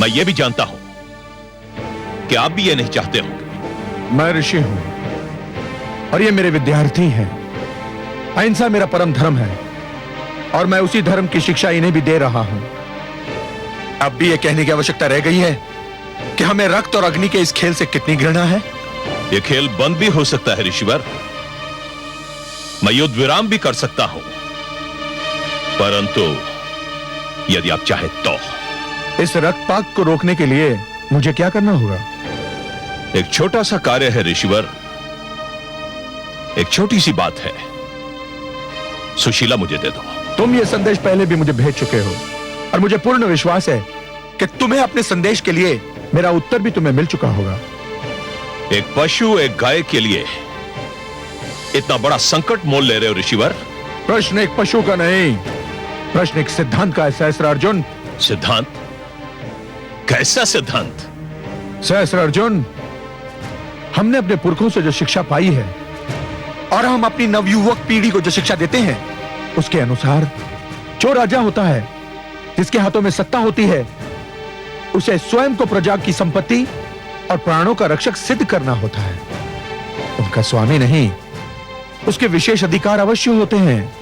मैं यह भी जानता हूं कि आप भी यह नहीं चाहते होंगे। मैं ऋषि हूं और ये मेरे विद्यार्थी हैं। अहिंसा मेरा परम धर्म है और मैं उसी धर्म की शिक्षा इन्हें भी दे रहा हूं। अब भी यह कहने की आवश्यकता रह गई है कि हमें रक्त और अग्नि के इस खेल से कितनी घृणा है। यह खेल बंद भी हो सकता है ऋषिवर। मैं युद्ध विराम भी कर सकता हूं, परंतु यदि आप चाहे तो। इस रक्तपात को रोकने के लिए मुझे क्या करना होगा? एक छोटा सा कार्य है ऋषिवर, एक छोटी सी बात है। सुशीला मुझे दे दो। तुम ये संदेश पहले भी मुझे भेज चुके हो और मुझे पूर्ण विश्वास है कि तुम्हें अपने संदेश के लिए मेरा उत्तर भी तुम्हें मिल चुका होगा। एक पशु एक गाय के लिए इतना बड़ा संकट मोल ले रहे हो ऋषिवर? प्रश्न एक पशु का नहीं, प्रश्न एक सिद्धांत का है सहस्त्रार्जुन। सिद्धांत? कैसा सिद्धांत? सहस्त्रार्जुन, हमने अपने पुरखों से जो शिक्षा पाई है और हम अपनी नवयुवक पीढ़ी को जो शिक्षा देते हैं, उसके अनुसार जो राजा होता है, जिसके हाथों में सत्ता होती है, उसे स्वयं को प्रजा की संपत्ति और प्राणों का रक्षक सिद्ध करना होता है। उनका स्वामी नहीं, उसके विशेष अधिकार अवश्य होते हैं,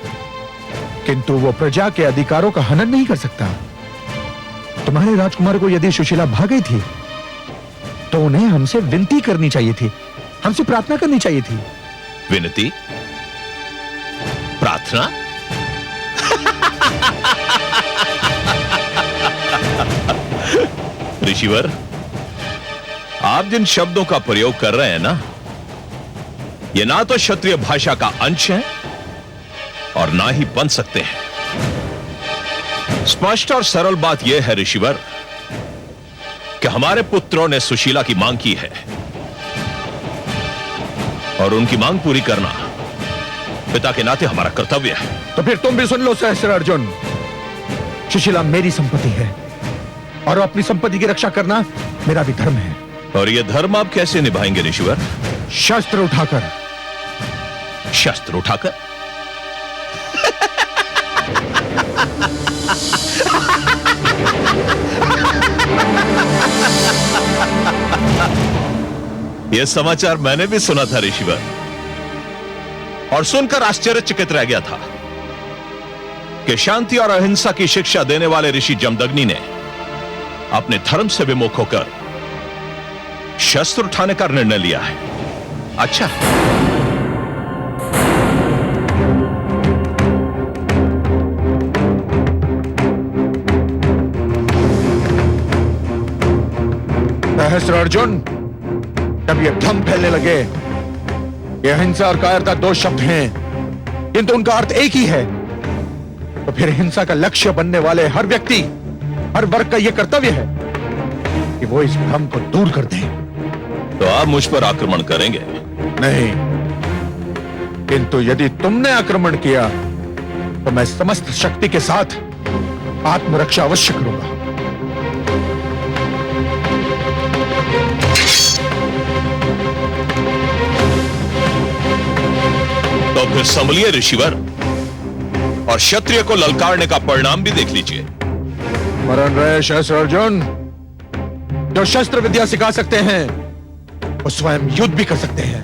किंतु वो प्रजा के अधिकारों का हनन नहीं कर सकता। तुम्हारे राजकुमार को यदि सुशीला भाग गई थी तो उन्हें हमसे विनती करनी चाहिए थी, हमसे प्रार्थना करनी चाहिए थी। विनती? प्रार्थना? ऋषिवर, आप जिन शब्दों का प्रयोग कर रहे हैं ना, ये ना तो क्षत्रिय भाषा का अंश है और ना ही बन सकते हैं। स्पष्ट और सरल बात यह है ऋषिवर कि हमारे पुत्रों ने सुशीला की मांग की है और उनकी मांग पूरी करना पिता के नाते हमारा कर्तव्य है। तो फिर तुम भी सुन लो सहस्त्रार्जुन, सुशीला मेरी संपत्ति है और अपनी संपत्ति की रक्षा करना मेरा भी धर्म है। और यह धर्म आप कैसे निभाएंगे ऋषिवर? शस्त्र उठाकर। शस्त्र उठाकर? यह समाचार मैंने भी सुना था ऋषिवर, और सुनकर आश्चर्यचकित रह गया था कि शांति और अहिंसा की शिक्षा देने वाले ऋषि जमदग्नि ने अपने धर्म से विमुख होकर शस्त्र उठाने का निर्णय लिया है। अच्छा, सहस्त्रार्जुन, जब ये भ्रम फैलने लगे ये अहिंसा और कायरता दो शब्द हैं, किंतु उनका अर्थ एक ही है, तो फिर हिंसा का लक्ष्य बनने वाले हर व्यक्ति, हर वर्ग का यह कर्तव्य है कि वो इस भ्रम को दूर कर दे। तो आप मुझ पर आक्रमण करेंगे? नहीं, किंतु यदि तुमने आक्रमण किया तो मैं समस्त शक्ति के साथ आत्मरक्षा अवश्य करूंगा। तो फिर संभलिए ऋषिवर, और क्षत्रिय को ललकारने का परिणाम भी देख लीजिए। मरण रहे शस्त्र अर्जुन, जो शस्त्र विद्या सिखा सकते हैं वो स्वयं युद्ध भी कर सकते हैं।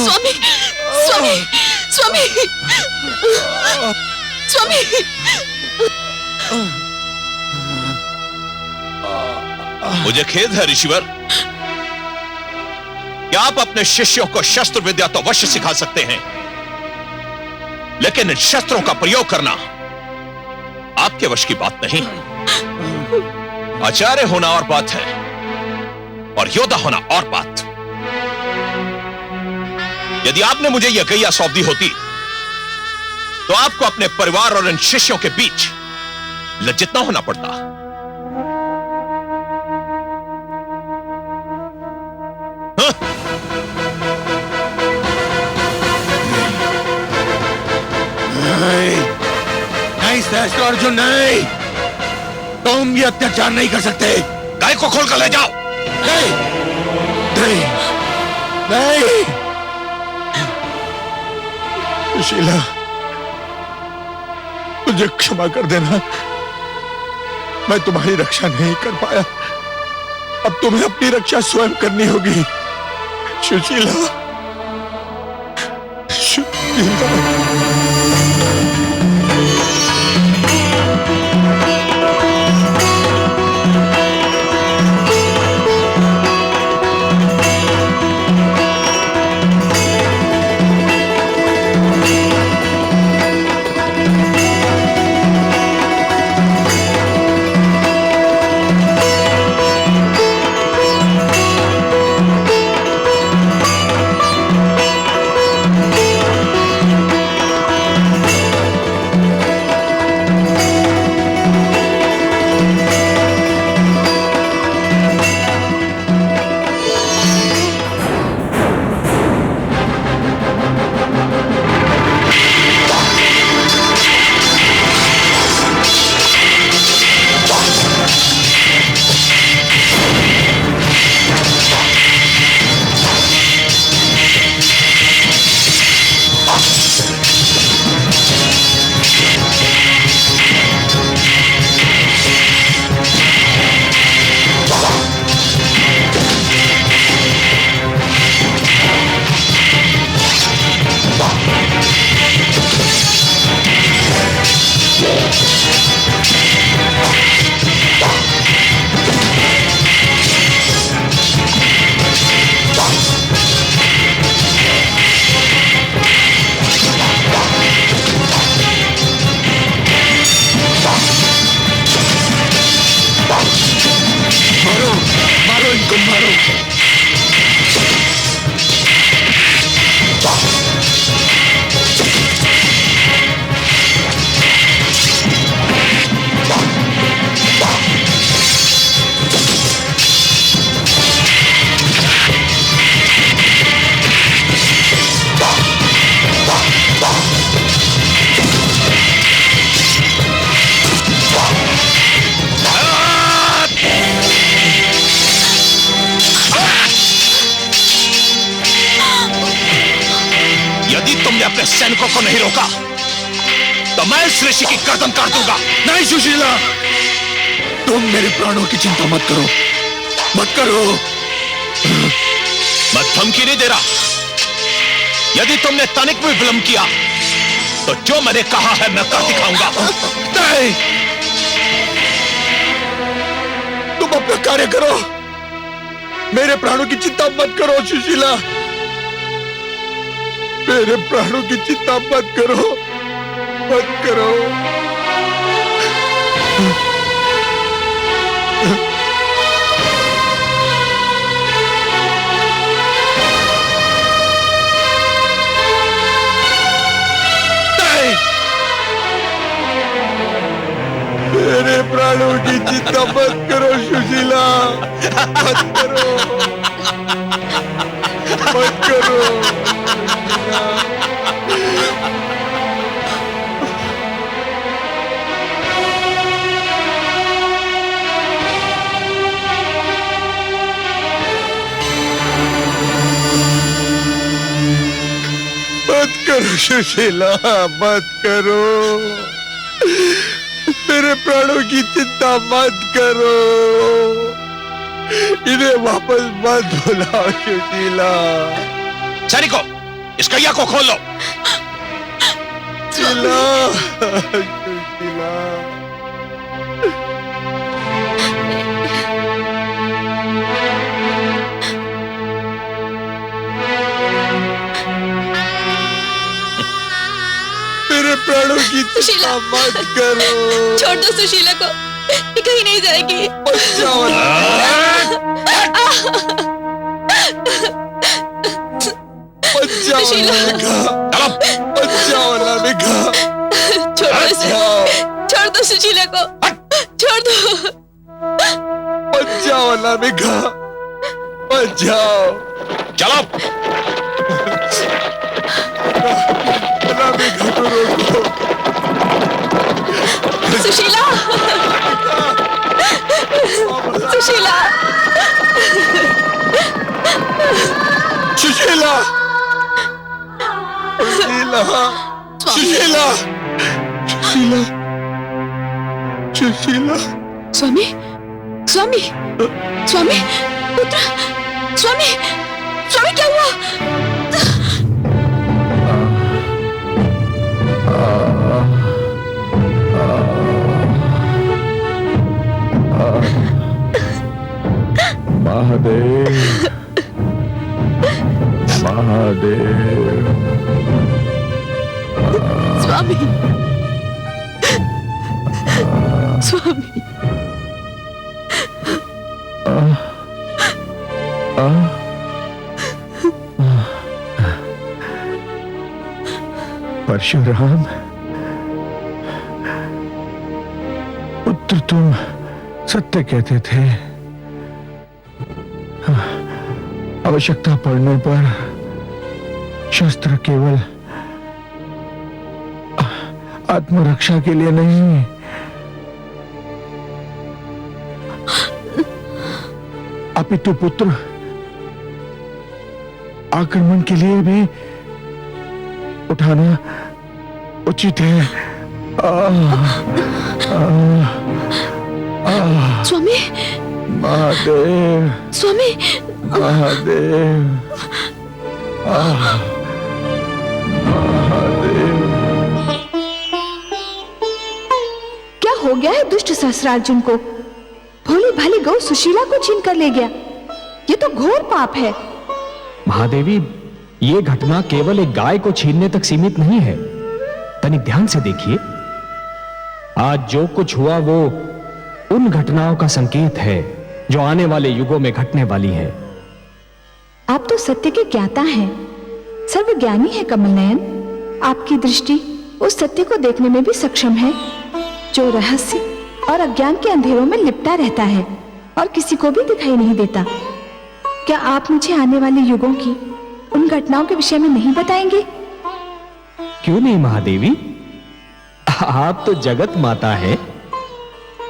स्वामी स्वामी स्वामी स्वामी मुझे खेद है ऋषिवर कि आप अपने शिष्यों को शस्त्र विद्या तो अवश्य सिखा सकते हैं, लेकिन इन शस्त्रों का प्रयोग करना आपके वश की बात नहीं। आचार्य होना और बात है और योद्धा होना और बात। यदि आपने मुझे यह गैया सौंप दी होती तो आपको अपने परिवार और इन शिष्यों के बीच लज्जित न होना पड़ता। नहीं श्रेष्ठ अर्जुन, नहीं, तुम ये अत्याचार नहीं कर सकते। गाय को खोल कर ले जाओ। नहीं नहीं नहीं सुशीला, मुझे क्षमा कर देना, मैं तुम्हारी रक्षा नहीं कर पाया। अब तुम्हें अपनी रक्षा स्वयं करनी होगी। सुशीला, सुशीला। इनको मारो। यदि तुमने अपने सैनिकों को नहीं रोका तो मैं इस ऋषि की गर्दन काट दूंगा। नहीं सुशीला, तुम मेरे प्राणों की चिंता मत करो, मत करो। मैं धमकी नहीं दे रहा। यदि तुमने तनिक भी विलंब किया तो जो मैंने कहा है मैं कर दिखाऊंगा। नहीं, तुम अपना कार्य करो, मेरे प्राणों की चिंता मत करो सुशीला, मेरे प्राणों की चिंता मत करो, मत करो। मेरे प्राणों की चिंता मत करो सुशीला, मत करो, मत करो। मत करो सुशीला, मत करो, मेरे प्राणों की चिंता मत करो, इन्हें वापस मत बुलाओ सुशीला। सैनिकों, इस कैया को खोल लो। सुशीला, सुशीला। मेरे प्राणों की चिंता मत करो। छोड़ दो सुशीला को, ये कहीं नहीं जाएगी। छोड़ दो सुशीला को, छोड़ दो। मत जाओ अनामिका, मत जाओ। चलो। अनामिका को रोको। सुशीला, सुशीला, सुशीला, सुशीला, सुशीला, सुशीला, सुशीला। स्वामी, स्वामी, स्वामी, पुत्र, स्वामी, स्वामी क्या हुआ? महादेव, महादेव। स्वामी, स्वामी। परशुराम, पुत्र तुम सत्य कहते थे। आवश्यकता पड़ने पर शस्त्र केवल आत्मरक्षा के लिए नहीं, अपितु पुत्र आक्रमण के लिए भी उठाना उचित है। स्वामी, महादेव, स्वामी, महादेव, महादेव। क्या हो गया है दुष्ट सहस्रार्जुन को? भोली भाली गौ सुशीला को छीन कर ले गया। ये तो घोर पाप है। महादेवी, ये घटना केवल एक गाय को छीनने तक सीमित नहीं है। तनिक ध्यान से देखिए, आज जो कुछ हुआ वो उन घटनाओं का संकेत है जो आने वाले युगों में घटने वाली है। आप तो सत्य के ज्ञाता हैं, सर्वज्ञानी है कमल नयन। आपकी दृष्टि उस सत्य को देखने में भी सक्षम है जो रहस्य और अज्ञान के अंधेरों में लिपटा रहता है और किसी को भी दिखाई नहीं देता। क्या आप मुझे आने वाले युगों की उन घटनाओं के विषय में नहीं बताएंगे? क्यों नहीं महादेवी, आप तो जगत माता है।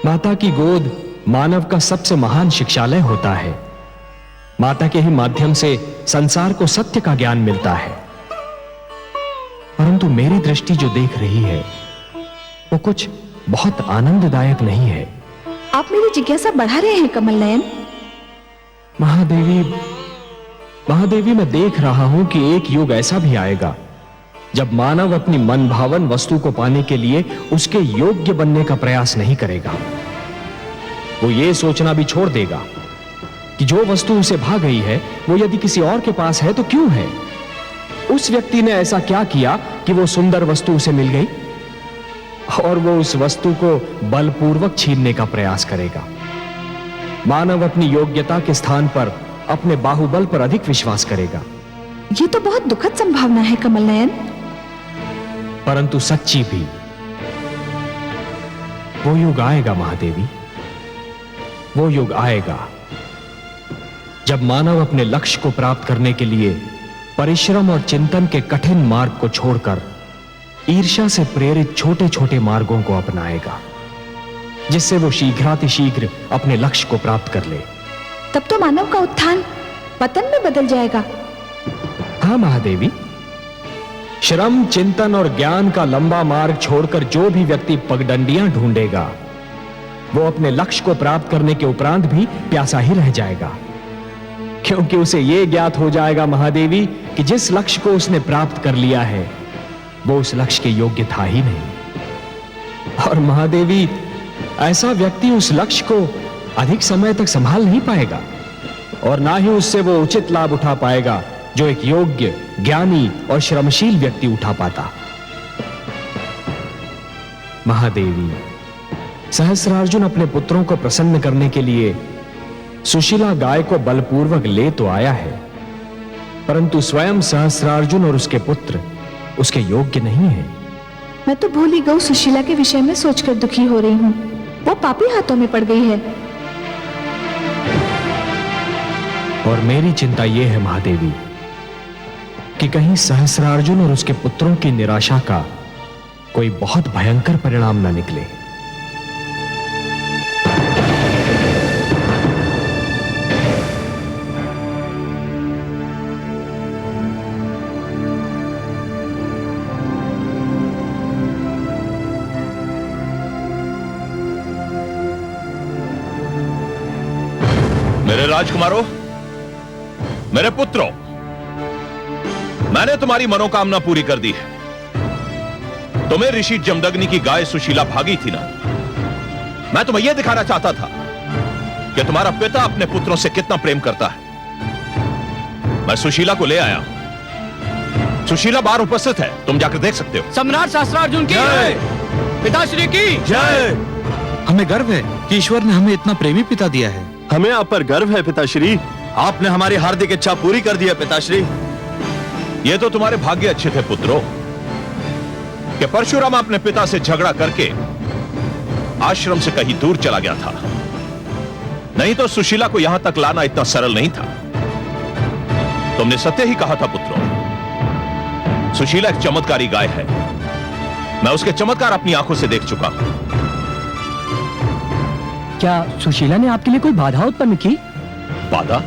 माता की गोद मानव का सबसे महान शिक्षालय होता है। माता के ही माध्यम से संसार को सत्य का ज्ञान मिलता है। परंतु मेरी दृष्टि जो देख रही है वो कुछ बहुत आनंददायक नहीं है। आप मेरी जिज्ञासा बढ़ा रहे हैं कमल नयन। महादेवी मैं देख रहा हूं कि एक युग ऐसा भी आएगा जब मानव अपनी मन भावन वस्तु को पाने के लिए उसके योग्य बनने का प्रयास नहीं करेगा। वो ये सोचना भी छोड़ देगा कि जो वस्तु उसे भा गई है वो यदि किसी और के पास है तो क्यों है। उस व्यक्ति ने ऐसा क्या किया कि वो सुंदर वस्तु उसे मिल गई, और वो उस वस्तु को बलपूर्वक छीनने का प्रयास करेगा। मानव अपनी योग्यता के स्थान पर अपने बाहुबल पर अधिक विश्वास करेगा। ये तो बहुत दुखद संभावना है कमल नयन। परंतु सच्ची भी। वो युग आएगा महादेवी, वो युग आएगा जब मानव अपने लक्ष्य को प्राप्त करने के लिए परिश्रम और चिंतन के कठिन मार्ग को छोड़कर ईर्ष्या से प्रेरित छोटे छोटे मार्गों को अपनाएगा, जिससे वो शीघ्रातिशीघ्र अपने लक्ष्य को प्राप्त कर ले। तब तो मानव का उत्थान पतन में बदल जाएगा। हाँ महादेवी, श्रम चिंतन और ज्ञान का लंबा मार्ग छोड़कर जो भी व्यक्ति पगडंडियां ढूंढेगा वो अपने लक्ष्य को प्राप्त करने के उपरांत भी प्यासा ही रह जाएगा, क्योंकि उसे यह ज्ञात हो जाएगा महादेवी कि जिस लक्ष्य को उसने प्राप्त कर लिया है वो उस लक्ष्य के योग्य था ही नहीं। और महादेवी, ऐसा व्यक्ति उस लक्ष्य को अधिक समय तक संभाल नहीं पाएगा और ना ही उससे वो उचित लाभ उठा पाएगा जो एक योग्य, ज्ञानी और श्रमशील व्यक्ति उठा पाता। महादेवी, सहस्रार्जुन अपने पुत्रों को प्रसन्न करने के लिए सुशीला गाय को बलपूर्वक ले तो आया है, परंतु स्वयं सहस्रार्जुन और उसके पुत्र उसके योग्य नहीं है। मैं तो भूली गऊ सुशीला के विषय में सोचकर दुखी हो रही हूँ। वो पापी हाथों में पड़ गई है। और मेरी चिंता यह है महादेवी कि कहीं सहस्रार्जुन और उसके पुत्रों की निराशा का कोई बहुत भयंकर परिणाम न निकले। मेरे राजकुमारों, मेरे पुत्रों, मैंने तुम्हारी मनोकामना पूरी कर दी है। तुम्हें ऋषि जमदग्नि की गाय सुशीला भागी थी ना। मैं तुम्हें यह दिखाना चाहता था कि तुम्हारा पिता अपने पुत्रों से कितना प्रेम करता है। मैं सुशीला को ले आया हूं। सुशीला बाहर उपस्थित है, तुम जाकर देख सकते हो। सम्राट सहस्रार्जुन की जय, पिताश्री की जय। हमें गर्व है कि ईश्वर ने हमें इतना प्रेमी पिता दिया है। हमें आप पर गर्व है पिताश्री। आपने हमारी हार्दिक इच्छा पूरी कर दी है पिताश्री। ये तो तुम्हारे भाग्य अच्छे थे पुत्रों कि परशुराम अपने पिता से झगड़ा करके आश्रम से कहीं दूर चला गया था, नहीं तो सुशीला को यहां तक लाना इतना सरल नहीं था। तुमने सत्य ही कहा था पुत्रों। सुशीला एक चमत्कारी गाय है। मैं उसके चमत्कार अपनी आंखों से देख चुका हूं। क्या सुशीला ने आपके लिए कोई बाधा उत्पन्न की? बाधा?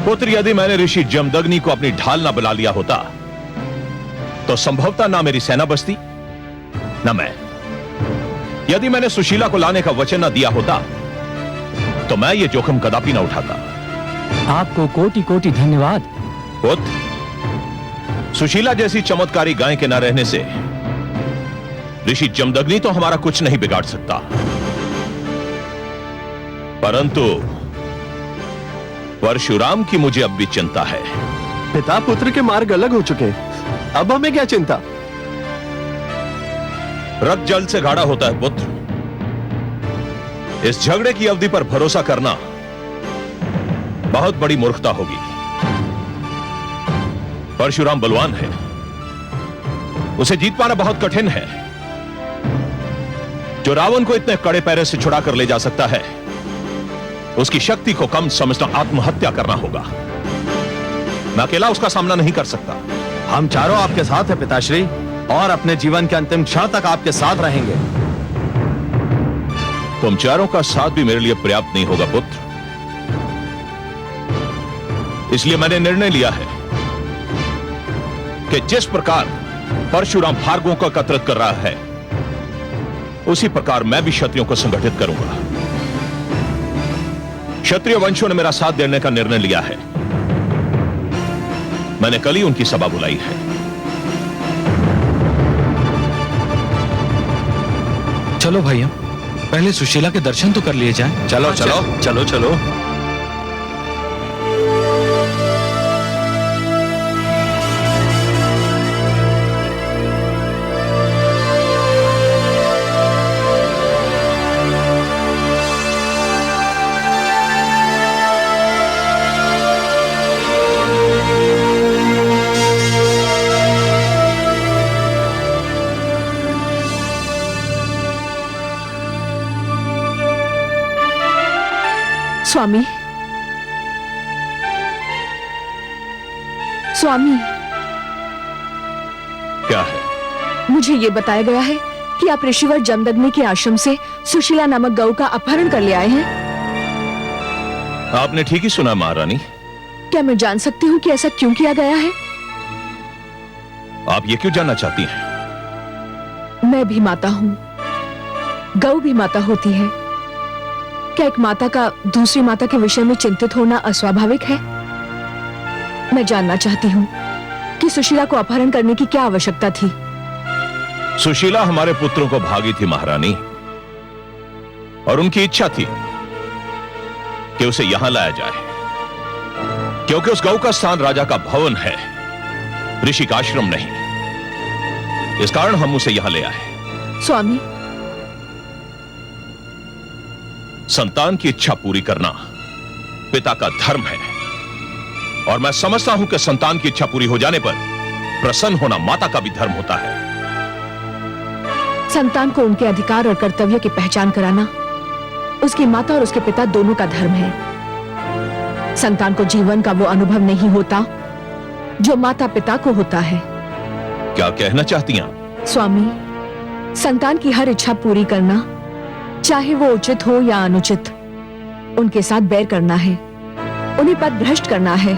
पुत्र, यदि मैंने ऋषि जमदग्नि को अपनी ढाल ना बुला लिया होता तो संभवतः ना मेरी सेना बचती ना मैं। यदि मैंने सुशीला को लाने का वचन ना दिया होता तो मैं ये जोखिम कदापि ना उठाता। आपको कोटि कोटि धन्यवाद। पुत्र, सुशीला जैसी चमत्कारी गाय के न रहने से ऋषि जमदग्नि तो हमारा कुछ नहीं बिगाड़ सकता, परंतु परशुराम की मुझे अब भी चिंता है। पिता पुत्र के मार्ग अलग हो चुके, अब हमें क्या चिंता? रक्त जल से गाढ़ा होता है पुत्र। इस झगड़े की अवधि पर भरोसा करना बहुत बड़ी मूर्खता होगी। परशुराम बलवान है, उसे जीत पाना बहुत कठिन है। जो रावण को इतने कड़े पैरे से छुड़ा कर ले जा सकता है, उसकी शक्ति को कम समझना आत्महत्या करना होगा। मैं अकेला उसका सामना नहीं कर सकता। हम चारों आपके साथ हैं पिताश्री, और अपने जीवन के अंतिम क्षण तक आपके साथ रहेंगे। तुम चारों का साथ भी मेरे लिए पर्याप्त नहीं होगा पुत्र, इसलिए मैंने निर्णय लिया है कि जिस प्रकार परशुराम भार्गवों को एकत्रित कर रहा है, उसी प्रकार मैं भी क्षत्रियों को संगठित करूंगा। क्षत्रिय वंशों ने मेरा साथ देने का निर्णय लिया है। मैंने कल ही उनकी सभा बुलाई है। चलो भैया, पहले सुशीला के दर्शन तो कर लिए जाएं। चलो चलो चलो चलो। स्वामी, स्वामी, क्या है? मुझे ये बताया गया है कि आप ऋषिवर जमदग्नि के आश्रम से सुशीला नामक गऊ का अपहरण कर ले आए हैं। आपने ठीक ही सुना महारानी। क्या मैं जान सकती हूँ कि ऐसा क्यों किया गया है? आप ये क्यों जानना चाहती हैं? मैं भी माता हूँ, गऊ भी माता होती है। क्या एक माता का दूसरी माता के विषय में चिंतित होना अस्वाभाविक है? मैं जानना चाहती हूँ कि सुशीला को अपहरण करने की क्या आवश्यकता थी? सुशीला हमारे पुत्रों को भागी थी महारानी, और उनकी इच्छा थी कि उसे यहां लाया जाए, क्योंकि उस गऊ का स्थान राजा का भवन है, ऋषि का आश्रम नहीं। इस कारण हम उसे यहां ले आए। स्वामी, संतान की इच्छा पूरी करना पिता का धर्म है, और मैं समझता हूं कि संतान की इच्छा पूरी हो जाने पर प्रसन्न होना माता का भी धर्म होता है। संतान को उनके अधिकार और कर्तव्य की पहचान कराना उसकी माता और उसके पिता दोनों का धर्म है। संतान को जीवन का वो अनुभव नहीं होता जो माता पिता को होता है। क्या कहना चाहती हैं? स्वामी, संतान की हर इच्छा पूरी करना, चाहे वो उचित हो या अनुचित, उनके साथ बैर करना है, उन्हें पथ भ्रष्ट करना है।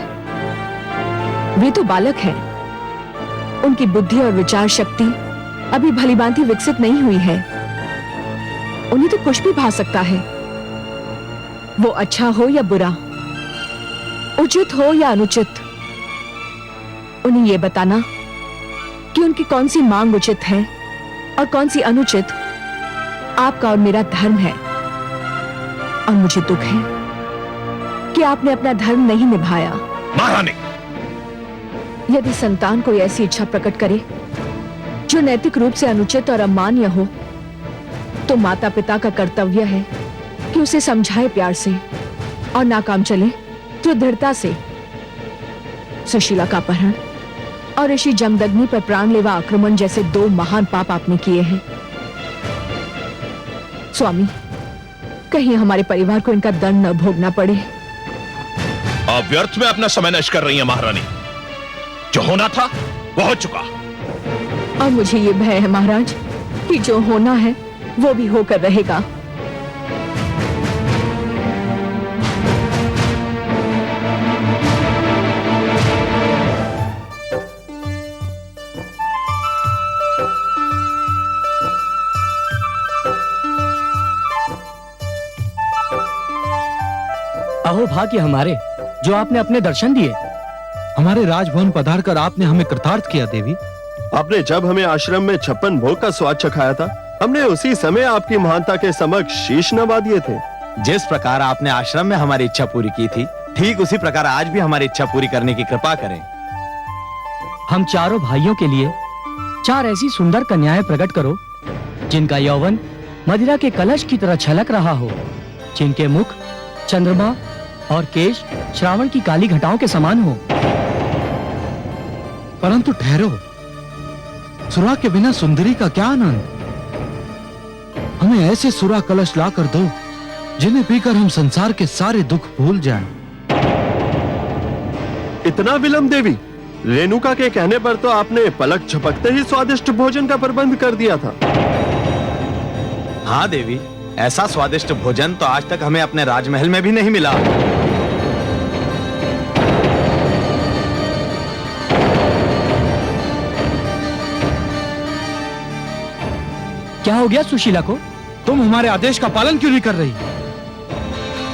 वे तो बालक हैं, उनकी बुद्धि और विचार शक्ति अभी भलीभांति विकसित नहीं हुई है। उन्हें तो कुछ भी भा सकता है, वो अच्छा हो या बुरा, उचित हो या अनुचित। उन्हें यह बताना कि उनकी कौन सी मांग उचित है और कौन सी अनुचित आपका और मेरा धर्म है। और मुझे दुख है कि आपने अपना धर्म नहीं निभाया। महारानी, यदि संतान कोई ऐसी इच्छा प्रकट करे जो नैतिक रूप से अनुचित और अमान्य हो, तो माता पिता का कर्तव्य है कि उसे समझाए प्यार से, और नाकाम चले तो दृढ़ता से। सुशीला का अपहरण और ऋषि जमदग्नि पर प्राणलेवा आक्रमण जैसे दो महान पाप आपने किए हैं। स्वामी, कहीं हमारे परिवार को इनका दंड न भोगना पड़े। आप व्यर्थ में अपना समय नष्ट कर रही हैं महारानी। जो होना था वो हो चुका। और मुझे ये भय है महाराज कि जो होना है वो भी होकर रहेगा। अहो भाग्य हमारे जो आपने अपने दर्शन दिए। हमारे राजभवन पधार कर आपने हमें कृतार्थ किया देवी। आपने जब हमें आश्रम में 56 भोग का स्वाद चखाया था, हमने उसी समय आपकी महानता के समक्ष शीश नवा दिए थे। जिस प्रकार आपने आश्रम में हमारी इच्छा पूरी की थी, ठीक उसी प्रकार आज भी हमारी इच्छा पूरी करने की कृपा करें। हम चारों भाइयों के लिए 4 ऐसी सुंदर कन्याएं प्रकट करो जिनका यौवन मदिरा के कलश की तरह छलक रहा हो, जिनके मुख चंद्रमा और केश श्रावण की काली घटाओं के समान हो। परंतु ठहरो, सुरा के बिना सुंदरी का क्या आनंद। हमें ऐसे सुरा कलश ला कर दो जिन्हें पीकर हम संसार के सारे दुख भूल जाएं। इतना विलंब देवी? रेणुका के कहने पर तो आपने पलक झपकते ही स्वादिष्ट भोजन का प्रबंध कर दिया था। हाँ देवी, ऐसा स्वादिष्ट भोजन तो आज तक हमें अपने राजमहल में भी नहीं मिला। क्या हो गया सुशीला को? तुम हमारे आदेश का पालन क्यों नहीं कर रही?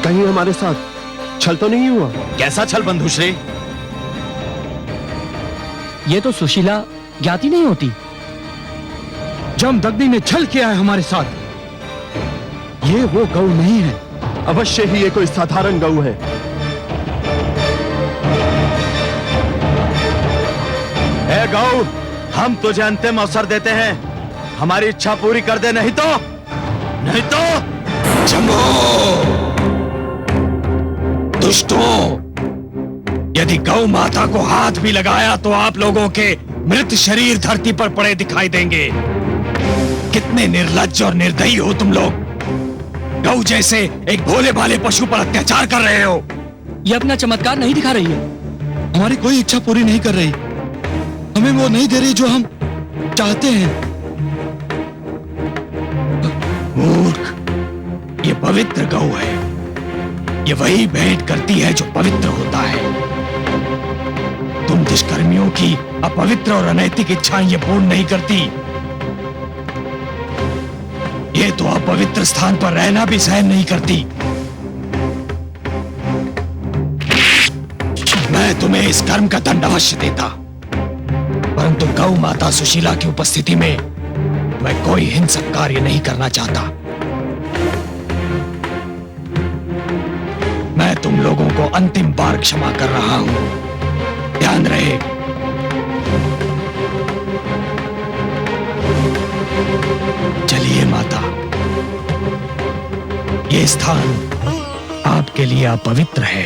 कहीं हमारे साथ छल तो नहीं हुआ? कैसा छल बंधुश्री? ये तो सुशीला ज्ञाति नहीं होती। जमदग्नि ने छल किया है हमारे साथ। ये वो गौ नहीं है। अवश्य ही ये कोई साधारण गऊ है। ए गौ, हम तुझे अंतिम अवसर देते हैं, हमारी इच्छा पूरी कर दे, नहीं तो जम्बो! दुष्टों, यदि गौ माता को हाथ भी लगाया तो आप लोगों के मृत शरीर धरती पर पड़े दिखाई देंगे। कितने निर्लज्ज और निर्दयी हो तुम लोग। गौ जैसे एक भोले भाले पशु पर अत्याचार कर रहे हो। ये अपना चमत्कार नहीं दिखा रही है। हमारी कोई इच्छा पूरी नहीं कर रही। हमें वो नहीं दे रही जो हम चाहते हैं। मूर्ख, ये पवित्र गौ है। ये वही भेंट करती है जो पवित्र होता है। तुम दुष्कर्मियों की अपवित्र और अनैतिक इच्छाएं ये पूर्ण नहीं करती। ये तो अपवित्र स्थान पर रहना भी सहन नहीं करती। मैं तुम्हें इस कर्म का दंड अवश्य देता, परंतु गौ माता सुशीला की उपस्थिति में मैं कोई हिंसक कार्य नहीं करना चाहता। मैं तुम लोगों को अंतिम बार क्षमा कर रहा हूं, ध्यान रहे। चलिए माता, ये स्थान आपके लिए अपवित्र है।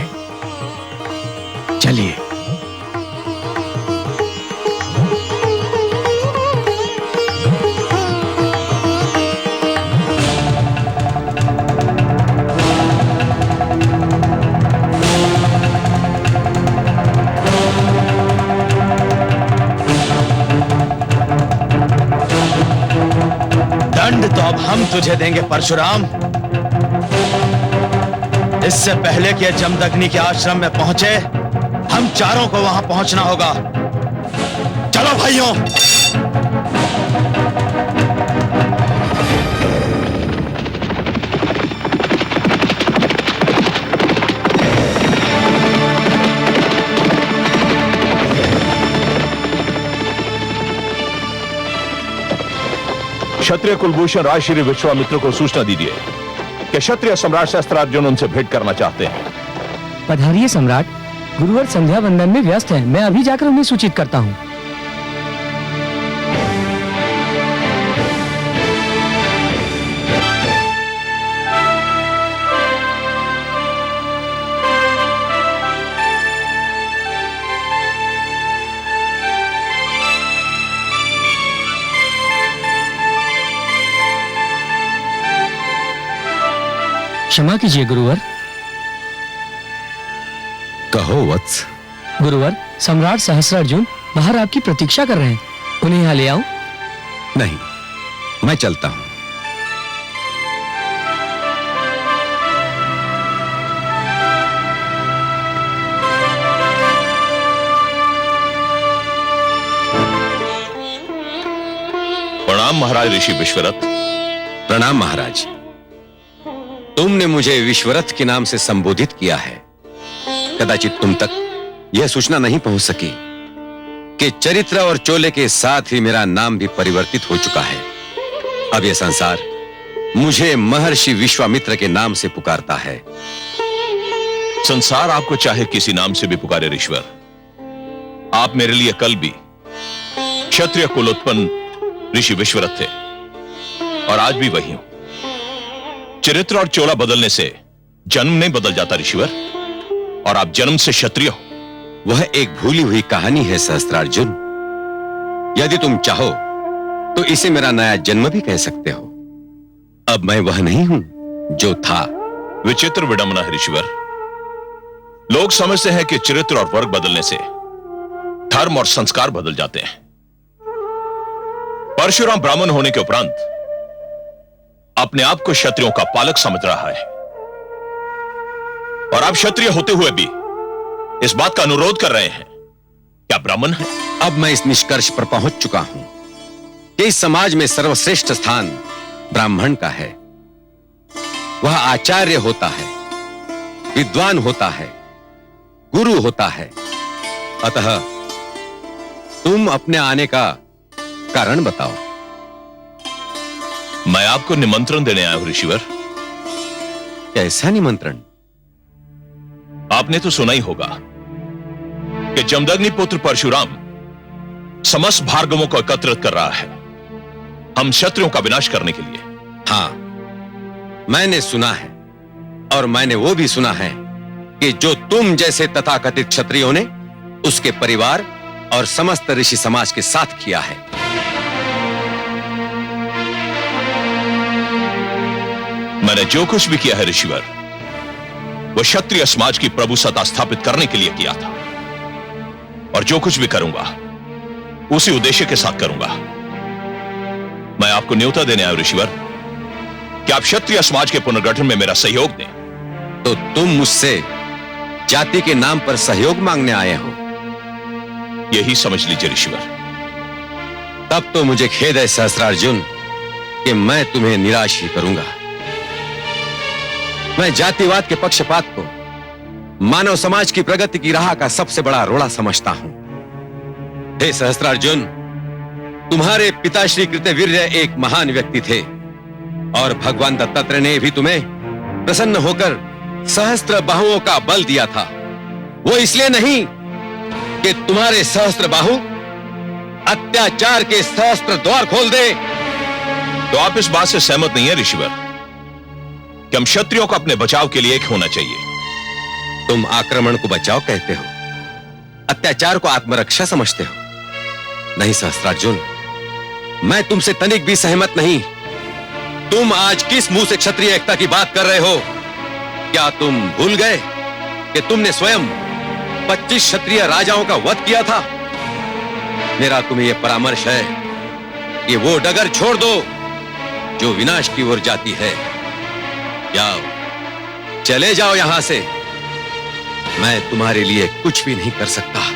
चलिए। दंड तो अब हम तुझे देंगे परशुराम। इससे पहले कि जमदग्नि के आश्रम में पहुंचे, हम चारों को वहां पहुंचना होगा। चलो भाइयों। क्षत्रिय कुलभूषण राज श्री विश्वामित्र को सूचना दीजिए कि क्षत्रिय सम्राट शस्त्रार्जुन उनसे भेंट करना चाहते हैं। पधारिए सम्राट। गुरुवर संध्या वंदन में व्यस्त हैं। मैं अभी जाकर उन्हें सूचित करता हूँ। क्षमा कीजिए गुरुवर। कहो वत्स। गुरुवर, सम्राट सहस्रार्जुन बाहर आपकी प्रतीक्षा कर रहे हैं। उन्हें यहाँ ले आओ। नहीं, मैं चलता हूं। प्रणाम महाराज ऋषि विश्वरथ। प्रणाम महाराज। तुमने मुझे विश्वरथ के नाम से संबोधित किया है। कदाचित तुम तक यह सूचना नहीं पहुंच सकी कि चरित्र और चोले के साथ ही मेरा नाम भी परिवर्तित हो चुका है। अब यह संसार मुझे महर्षि विश्वामित्र के नाम से पुकारता है। संसार आपको चाहे किसी नाम से भी पुकारे ऋषवर, आप मेरे लिए कल भी क्षत्रिय कुलोत्पन्न ऋषि विश्वरथ थे और आज भी वही हूं। चरित्र और चोला बदलने से जन्म नहीं बदल जाता ऋषिवर, और आप जन्म से क्षत्रिय हो। वह एक भूली हुई कहानी है सहस्त्रार्जुन। यदि तुम चाहो तो इसे मेरा नया जन्म भी कह सकते हो। अब मैं वह नहीं हूं जो था। विचित्र विडंबना है ऋषिवर। लोग समझते हैं कि चरित्र और वर्ग बदलने से धर्म और संस्कार बदल जाते हैं। परशुराम ब्राह्मण होने के उपरांत अपने आप को क्षत्रियों का पालक समझ रहा है, और आप क्षत्रिय होते हुए भी इस बात का अनुरोध कर रहे हैं क्या ब्राह्मण है? अब मैं इस निष्कर्ष पर पहुंच चुका हूं कि इस समाज में सर्वश्रेष्ठ स्थान ब्राह्मण का है। वह आचार्य होता है, विद्वान होता है, गुरु होता है। अतः तुम अपने आने का कारण बताओ। मैं आपको निमंत्रण देने आया हूं ऋषिवर। कैसा निमंत्रण? आपने तो सुना ही होगा कि जमदग्नि पुत्र परशुराम समस्त भार्गवों को एकत्रित कर रहा है हम क्षत्रियों का विनाश करने के लिए। हां, मैंने सुना है, और मैंने वो भी सुना है कि जो तुम जैसे तथाकथित क्षत्रियों ने उसके परिवार और समस्त ऋषि समाज के साथ किया है। मैंने जो कुछ भी किया है ऋषिवर, वह क्षत्रिय समाज की प्रभुसत्ता स्थापित करने के लिए किया था, और जो कुछ भी करूंगा उसी उद्देश्य के साथ करूंगा। मैं आपको न्योता देने आया ऋषिवर कि आप क्षत्रिय समाज के पुनर्गठन में मेरा सहयोग दें। तो तुम मुझसे जाति के नाम पर सहयोग मांगने आए हो? यही समझ लीजिए ऋषिवर। तब तो मुझे खेद है सहस्त्रार्जुन कि मैं तुम्हें निराश ही करूंगा। मैं जातिवाद के पक्षपात को मानव समाज की प्रगति की राह का सबसे बड़ा रोड़ा समझता हूं। हे सहस्त्रार्जुन, तुम्हारे पिताश्री कृतवीर्य एक महान व्यक्ति थे, और भगवान दत्तात्रेय ने भी तुम्हें प्रसन्न होकर सहस्त्र बाहुओं का बल दिया था। वो इसलिए नहीं कि तुम्हारे सहस्त्र बाहु अत्याचार के सहस्त्र द्वार खोल दे। तो आप इस बात से सहमत नहीं है ऋषिवर कि हम क्षत्रियों को अपने बचाव के लिए एक होना चाहिए? तुम आक्रमण को बचाव कहते हो, अत्याचार को आत्मरक्षा समझते हो। नहीं सहस्त्रार्जुन, मैं तुमसे तनिक भी सहमत नहीं। तुम आज किस मुंह से क्षत्रिय एकता की बात कर रहे हो? क्या तुम भूल गए कि तुमने स्वयं 25 क्षत्रिय राजाओं का वध किया था? मेरा तुम्हें यह परामर्श है कि वो डगर छोड़ दो जो विनाश की ओर जाती है। जाओ, चले जाओ यहां से। मैं तुम्हारे लिए कुछ भी नहीं कर सकता।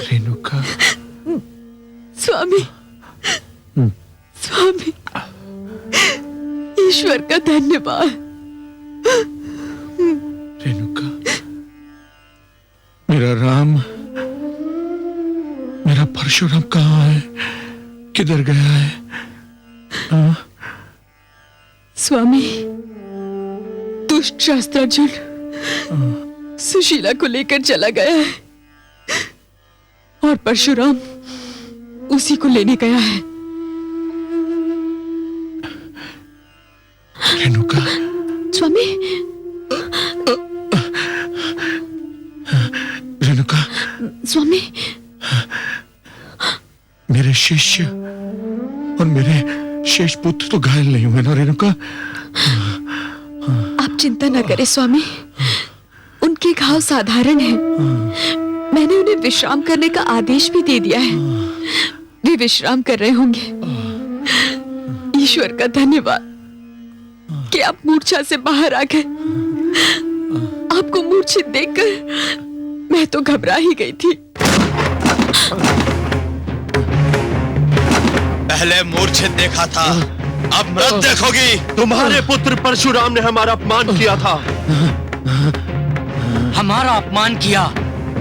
रेणुका, स्वामी, स्वामी, ईश्वर का धन्यवाद। रेणुका, मेरा राम, मेरा परशुराम कहाँ है? किधर गया है? स्वामी, दुष्ट शास्त्रार्जुन सुशीला को लेकर चला गया है, और परशुराम उसी को लेने गया है। रेणुका, स्वामी, रेणुका, स्वामी, मेरे शिष्य और मेरे शेष पुत्र तो घायल नहीं हुए ना रेणुका? आप चिंता न करें स्वामी, उनके घाव साधारण हैं। मैंने उन्हें विश्राम करने का आदेश भी दे दिया है। वे विश्राम कर रहे होंगे। ईश्वर का धन्यवाद कि आप मूर्छा से बाहर आ गए। आपको मूर्छित देखकर मैं तो घबरा ही गई थी। पहले मूर्छित देखा था, अब मृत देखोगी। तुम्हारे पुत्र परशुराम ने हमारा अपमान किया था। हमारा अपमान किया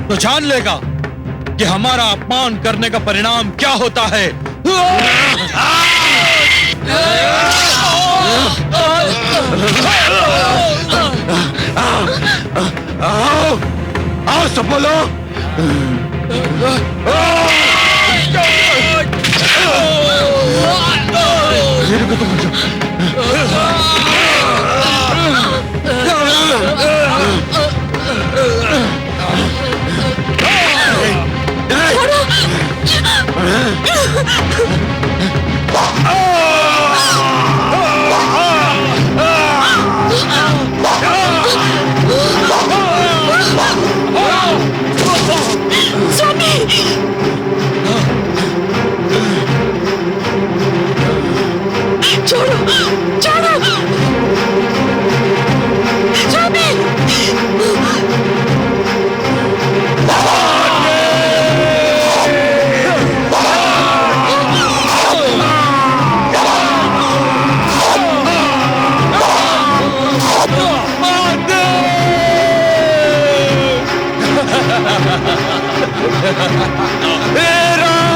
तो जान लेगा कि हमारा अपमान करने का परिणाम क्या होता है। आओ, आओ सब बोलो। छोड़ो, छोड़ो, स्वामी। मेरा